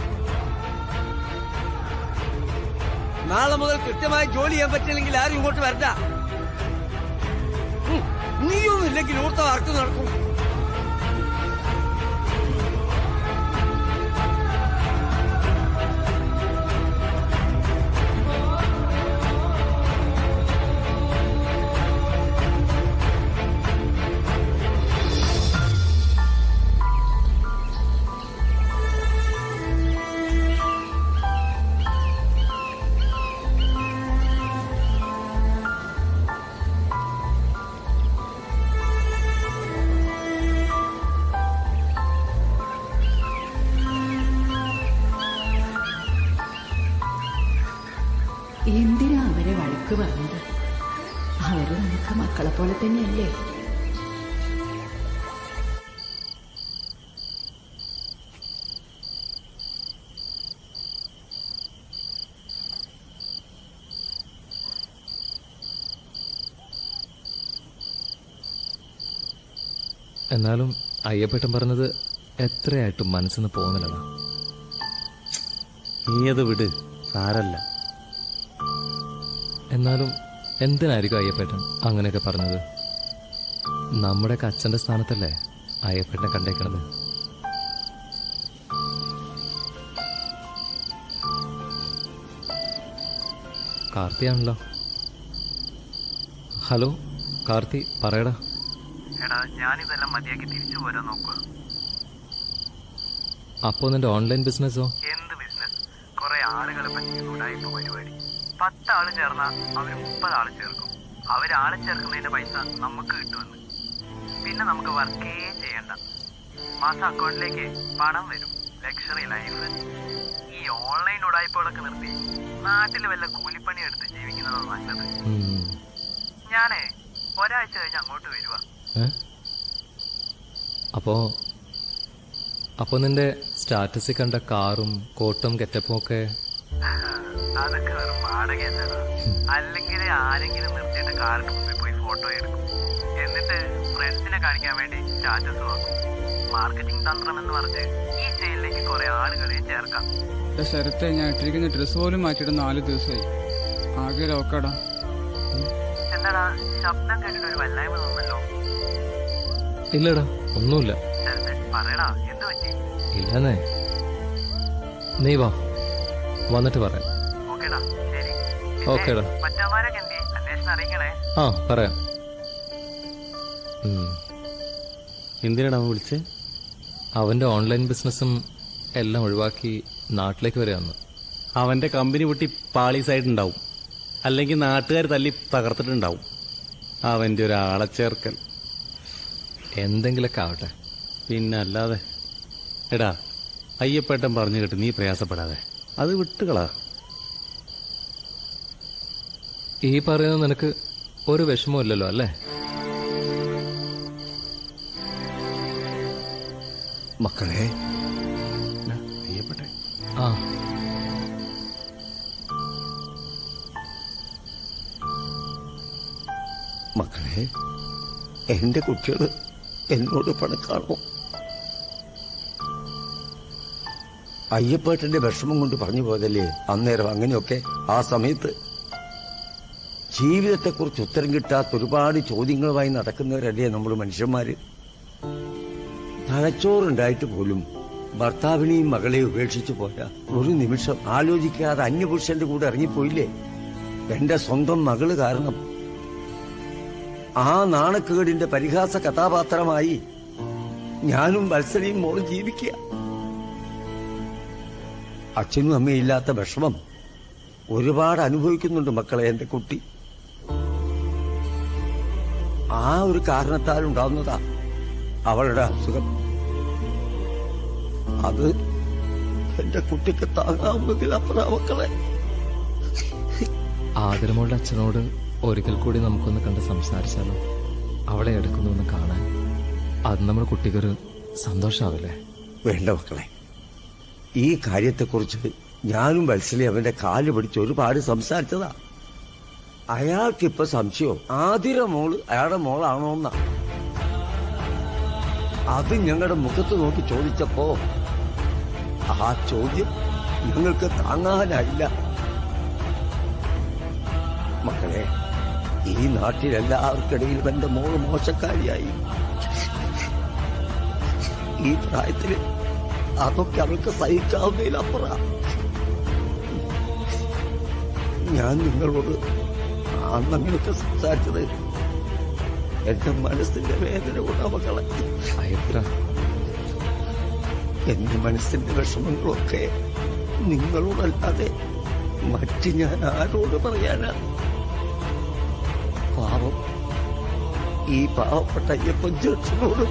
നാളെ മുതൽ കൃത്യമായി ജോലി ചെയ്യാൻ പറ്റില്ലെങ്കിൽ ആരും ഇങ്ങോട്ട് വരണ്ട. നീയൊന്നും ഇല്ലെങ്കിൽ ഓർത്ത ആർക്ക് നടക്കും. എന്തിനാ അവരെ വഴക്ക് പറഞ്ഞത്? അവര് നമുക്ക് മക്കളെ പോലെ തന്നെയല്ലേ? എന്നാലും അയ്യപ്പേട്ടൻ പറഞ്ഞത് എത്രയായിട്ടും മനസ്സിന്ന് പോകുന്നില്ല. നീയത് വിട്, സാരല്ല. എന്നാലും എന്തിനായിരിക്കും അയ്യപ്പേട്ടൻ അങ്ങനെയൊക്കെ പറഞ്ഞത്? നമ്മുടെയൊക്കെ അച്ഛന്റെ സ്ഥാനത്തല്ലേ അയ്യപ്പേട്ടനെ കണ്ടേക്കണത്. കാർത്തിയാണല്ലോ. ഹലോ കാർത്തി, പറയടാ. എടാ, ഞാനിതെല്ലാം മതിയാക്കി തിരിച്ചു പോരാൻ നോക്കുക. അപ്പോ നിന്റെ ഓൺലൈൻ ബിസിനസ്സോ? എന്ത് ബിസിനസ്? കുറെ ആളുകളെ പറ്റിയുള്ള പരിപാടി. 10 ആള് ചേർന്നാ അവര് 30 ആള് ചേർക്കും. അവരാളെ ചേർക്കുന്നതിന്റെ പൈസ നമുക്ക് കിട്ടുമെന്ന്. പിന്നെ നമുക്ക് വർക്കേ ചെയ്യണ്ട. മാസം അക്കൗണ്ടിലേക്ക് പണം വരും. Luxury life. ഈ ഓൺലൈൻ ഉടായ്പകളൊക്കെ നിർത്തി നാട്ടിൽ വല്ല കൂലിപ്പണി എടുത്ത് ജീവിക്കുന്നതാണ് നല്ലത്. ഞാനേ ഒരാഴ്ച കഴിഞ്ഞ് അങ്ങോട്ട് വരുവാ. അപ്പോ നിന്റെ സ്റ്റാറ്റസിൽ കണ്ട കാറും കോട്ടും ഗെറ്റപ്പും ഒക്കെ അതൊക്കെ വെറും വാടകയല്ല. അല്ലെങ്കിൽ ആരെങ്കിലും നിർത്തിയിട്ട് കാറിന് മുമ്പിൽ പോയി ഫോട്ടോ എടുക്കും. എന്നിട്ട് ഫ്രണ്ട്സിനെ കാണിക്കാൻ വേണ്ടി സ്റ്റാറ്റസ് നോക്കും. മാർക്കറ്റിംഗ് തന്ത്രം എന്ന് പറഞ്ഞ് ഈ ചെയിനിലേക്ക് കുറെ ആളുകളെ ചേർക്കാം. ശരത്തെ, ഞാൻ ഇട്ടിരിക്കുന്ന ഡ്രസ് പോലും മാറ്റിയിട്ട് 4 ദിവസമായി. ആകെ ലോക്കടാ. എന്താടാ ശബ്ദം കേട്ടിട്ട് ഒരു വല്ലായ്മ തോന്നല്ലോ? ഇല്ലടാ, ഒന്നുമില്ല. ശരത്തെ പറയടാ, എന്ത് പറ്റി? ഇല്ലെന്നേ. നീ വാ, വന്നിട്ട് പറയാം. ഓക്കേടാ, ശരി. ഓക്കേടാ. മറ്റന്മാരൊക്കെ എന്തി അന്വേഷണം അറിയിക്കണേ. ആ, പറയാം. എന്തിനാണ് അവൻ വിളിച്ചേ? അവന്റെ ഓൺലൈൻ ബിസിനസ്സും എല്ലാം ഒഴിവാക്കി നാട്ടിലേക്ക് വരികയെന്ന്. അവന്റെ കമ്പനി പൊട്ടി പാളീസായിട്ടുണ്ടാവും, അല്ലെങ്കിൽ നാട്ടുകാർ തല്ലി തകർത്തിട്ടുണ്ടാവും. അവന്റെ ഒരാളെ ചേർക്കൽ എന്തെങ്കിലൊക്കെ ആവട്ടെ. പിന്നെ അല്ലാതെ. എടാ, അയ്യപ്പേട്ടൻ പറഞ്ഞു കേട്ട് നീ പ്രയാസപ്പെടാതെ അത് വിട്ടുകളാ. ഈ പറയുന്നത് നിനക്ക് ഒരു വിഷമവും ഇല്ലല്ലോ അല്ലേ? മക്കളെ, അയ്യപ്പേട്ടെ. ആ, മക്കളെ, എന്റെ കുട്ടികൾ എന്നോട് പണക്കാണോ? അയ്യപ്പേട്ടന്റെ വിഷമം കൊണ്ട് പറഞ്ഞു പോയതല്ലേ അന്നേരം അങ്ങനെയൊക്കെ. ആ സമയത്ത് ജീവിതത്തെക്കുറിച്ച് ഉത്തരം കിട്ടാത്ത ഒരുപാട് ചോദ്യങ്ങളുമായി നടക്കുന്നവരല്ലേ നമ്മൾ മനുഷ്യന്മാര്. തലച്ചോറുണ്ടായിട്ട് പോലും ഭർത്താവിനെയും മകളെയും ഉപേക്ഷിച്ചു പോയ ഒരു നിമിഷം ആലോചിക്കാതെ അന്യപുരുഷന്റെ കൂടെ ഇറങ്ങിപ്പോയില്ലേ എന്റെ സ്വന്തം മകള് കാരണം. ആ നാണക്കേടിന്റെ പരിഹാസ കഥാപാത്രമായി ഞാനും വത്സലയും മോളും ജീവിക്കുക. അച്ഛനും അമ്മയില്ലാത്ത വിഷമം ഒരുപാട് അനുഭവിക്കുന്നുണ്ട് മക്കളെ എന്റെ കുട്ടി. ആ ഒരു കാരണത്താൽ ഉണ്ടാവുന്നതാ അവളുടെ അസുഖം. അത് എന്റെ കുട്ടിക്ക് താങ്ങാവുന്നതിൽ അപ്പുറം മക്കളെ. ആദരമോളുടെ അച്ഛനോട് ഒരിക്കൽ കൂടി നമുക്കൊന്ന് കണ്ട് സംസാരിച്ചാലോ? അവളെ എടുക്കുന്നൊന്ന് കാണാൻ. അത് നമ്മുടെ കുട്ടിക്കൊരു സന്തോഷാവില്ലേ? വേണ്ട മക്കളെ, ഈ കാര്യത്തെക്കുറിച്ച് ഞാനും വത്സലി അവന്റെ കാല് പിടിച്ച് ഒരുപാട് സംസാരിച്ചതാ. അയാൾക്കിപ്പോ സംശയം ആതിര മോള് അയാളുടെ മോളാണോന്നാ. അത് ഞങ്ങളുടെ മുഖത്ത് നോക്കി ചോദിച്ചപ്പോ ആ ചോദ്യം ഞങ്ങൾക്ക് താങ്ങാനായില്ല. മക്കളെ, ഈ നാട്ടിലെല്ലാവർക്കിടയിലും എന്റെ മോള് മോശക്കാരിയായി. ഈ പ്രായത്തില് അതൊക്കെ അവൾക്ക് സഹിക്കാവുന്നതിലപ്പുറം. ഞാൻ നിങ്ങളോട് അന്നങ്ങനെയൊക്കെ സംസാരിച്ചത് എന്റെ മനസ്സിന്റെ വേദന കൊണ്ടാ മക്കളെ. എന്റെ മനസ്സിന്റെ വിഷമങ്ങളൊക്കെ നിങ്ങളോടല്ലാതെ മറ്റ് ഞാൻ ആരോട് പറയാനാ? പാവം ഈ പാവപ്പെട്ട അയ്യപ്പൻ ചേട്ടനോട്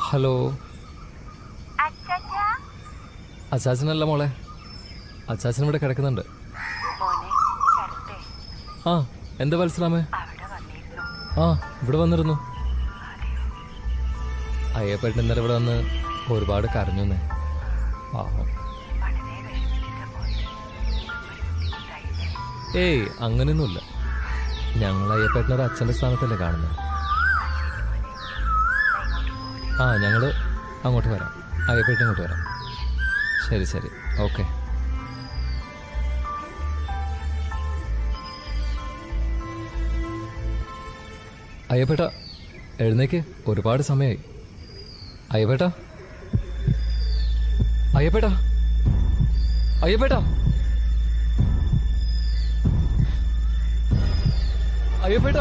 ഹലോ, അച്ചാച്ചനല്ല മോളെ, അച്ചാച്ചൻ ഇവിടെ കിടക്കുന്നുണ്ട്. ആ, എന്താ വത്സരാമേ? ആ, ഇവിടെ വന്നിരുന്നു. അയ്യപ്പേട്ടൻ ഇന്നലെ ഇവിടെ വന്ന് ഒരുപാട് കരഞ്ഞുന്നേ. പാവം. ഏയ്, അങ്ങനെയൊന്നുമില്ല. ഞങ്ങൾ അയ്യപ്പേട്ടനൊരു അച്ഛൻ്റെ സ്ഥാനത്തല്ലേ കാണുന്നത്. ആ, ഞങ്ങൾ അങ്ങോട്ട് വരാം. അയ്യപ്പേട്ടൻ ഇങ്ങോട്ട് വരാം. ശരി ശരി, ഓക്കെ. അയ്യപ്പേട്ട എഴുന്നേക്ക്, ഒരുപാട് സമയമായി. അയ്യപ്പേട്ട, അയ്യപ്പേട്ട, അയ്യപ്പേട്ട, അയ്യപ്പേട്ട,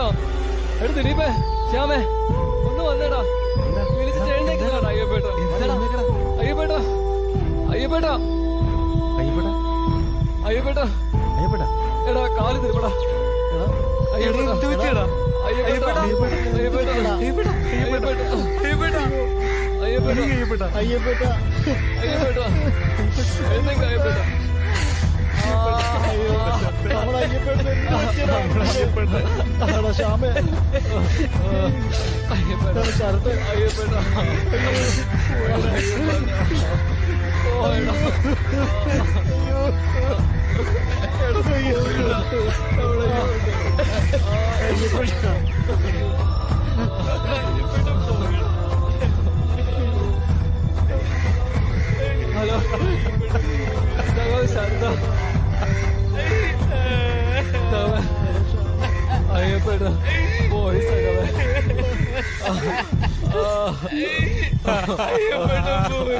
എടാ ദിലീപേ, ശ്യാമേ, ഒന്ന് വന്നേടാ. വിളിച്ചിട്ട് എഴുന്നേക്കടാ അയ്യപ്പേട്ട. അയ്യപ്പേട്ട, അയ്യപ്പേട്ട, അയ്യപ്പേട്ട, അയ്യപ്പേട്ട, അയ്യപ്പേട്ട, എടാ കാല് തിരുപ്പടാ. അയ്യപ്പേട്ട, അയ്യപ്പേട്ട, അയ്യപ്പേട്ട, അയ്യപ്പേട്ട, അയ്യപ്പേട്ട, അയ്യപ്പേട്ട, അയ്യപ്പേട്ട, അയ്യപ്പേട്ട, എഴുന്നേക്ക് അയ്യപ്പേട്ട. ഹലോ, ശാന്ത, അയ്യപ്പേട്ട പോയി സകവേ. അയ്യപ്പേട്ട പോയി.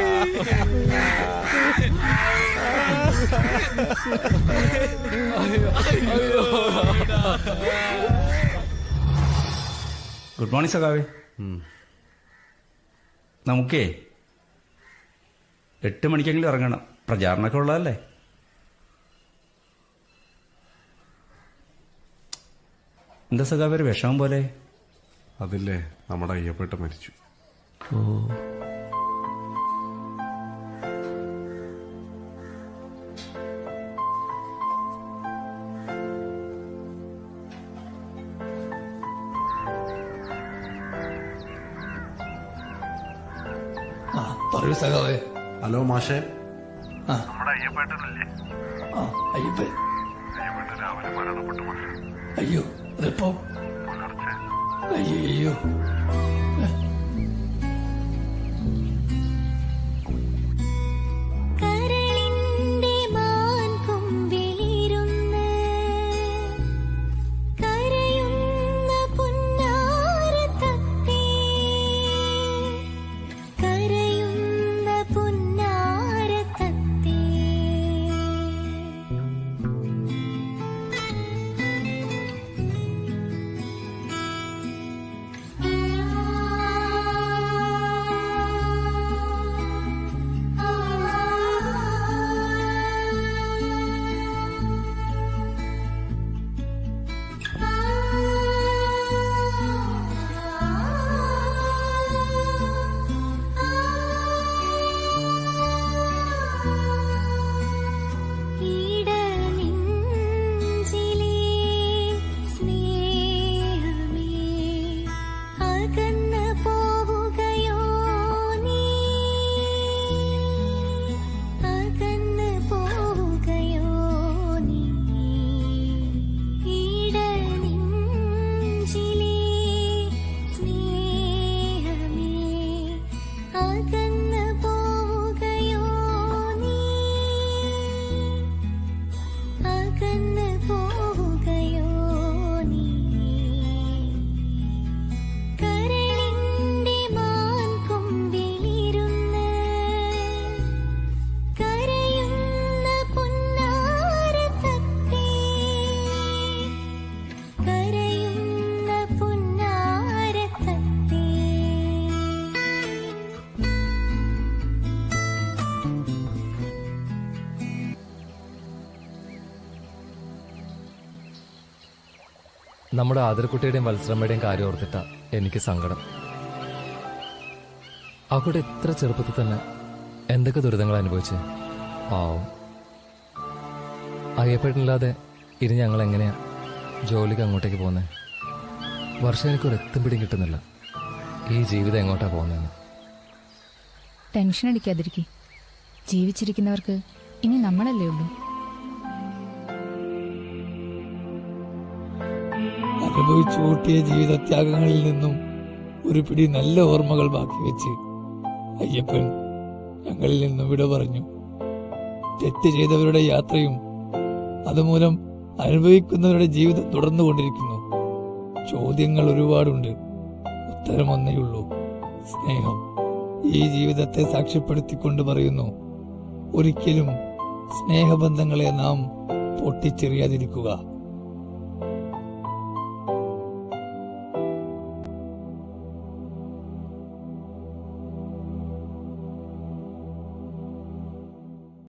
ഗുഡ് മോർണിംഗ് സഖാവേ. നമുക്കേ 8 മണിക്കെങ്കിലും ഇറങ്ങണം. പ്രചാരണമൊക്കെ ഉള്ളതല്ലേ. എന്താ സഖാവേ ഒരു വിഷമം പോലെ? അതില്ലേ, നമ്മുടെ അയ്യപ്പേട്ട മരിച്ചു. ഓ, പറയൂ സഖാവേ. ഹലോ മാഷേ. നമ്മുടെ അയ്യപ്പേട്ടനല്ലേ? അയ്യപ്പൻ. അയ്യപ്പേട്ടൻ രാവിലെ മരണപ്പെട്ടു. അയ്യോ, അതെപ്പോ? പുലർച്ചെ. അയ്യോ, കരയുന്ന നമ്മുടെ ആദരക്കുട്ടിയുടെയും വത്സരമ്മയുടെയും കാര്യം ഓർത്തിട്ടാ എനിക്ക് സങ്കടം. അവിടെ എത്ര ചെറുപ്പത്തിൽ തന്നെ എന്തൊക്കെ ദുരിതങ്ങൾ അനുഭവിച്ച്. പാവം. അയ്യപ്പേട്ടനില്ലാതെ ഇനി ഞങ്ങൾ എങ്ങനെയാ ജോലിക്ക് അങ്ങോട്ടേക്ക് പോകുന്നത്? വർഷം എനിക്കൊരു എത്തും പിടിയും കിട്ടുന്നില്ല ഈ ജീവിതം എങ്ങോട്ടാ പോകുന്നതെന്ന്. ടെൻഷൻ അടിക്കാതിരിക്കും. ജീവിച്ചിരിക്കുന്നവർക്ക് ഇനി നമ്മളല്ലേ ഉള്ളൂ. അനുഭവിച്ചു കൂട്ടിയ ജീവിതത്യാഗങ്ങളിൽ നിന്നും ഒരു പിടി നല്ല ഓർമ്മകൾ ബാക്കി വെച്ച് അയ്യപ്പൻ ഞങ്ങളിൽ നിന്നും വിട പറഞ്ഞു. തെറ്റ് ചെയ്തവരുടെ യാത്രയും അതുമൂലം അനുഭവിക്കുന്നവരുടെ ജീവിതം തുടർന്നുകൊണ്ടിരിക്കുന്നു. ചോദ്യങ്ങൾ ഒരുപാടുണ്ട്, ഉത്തരം ഒന്നേയുള്ളൂ: സ്നേഹം. ഈ ജീവിതത്തെ സാക്ഷ്യപ്പെടുത്തിക്കൊണ്ട് പറയുന്നു, ഒരിക്കലും സ്നേഹബന്ധങ്ങളെ നാം പൊട്ടിച്ചെറിയാതിരിക്കുക.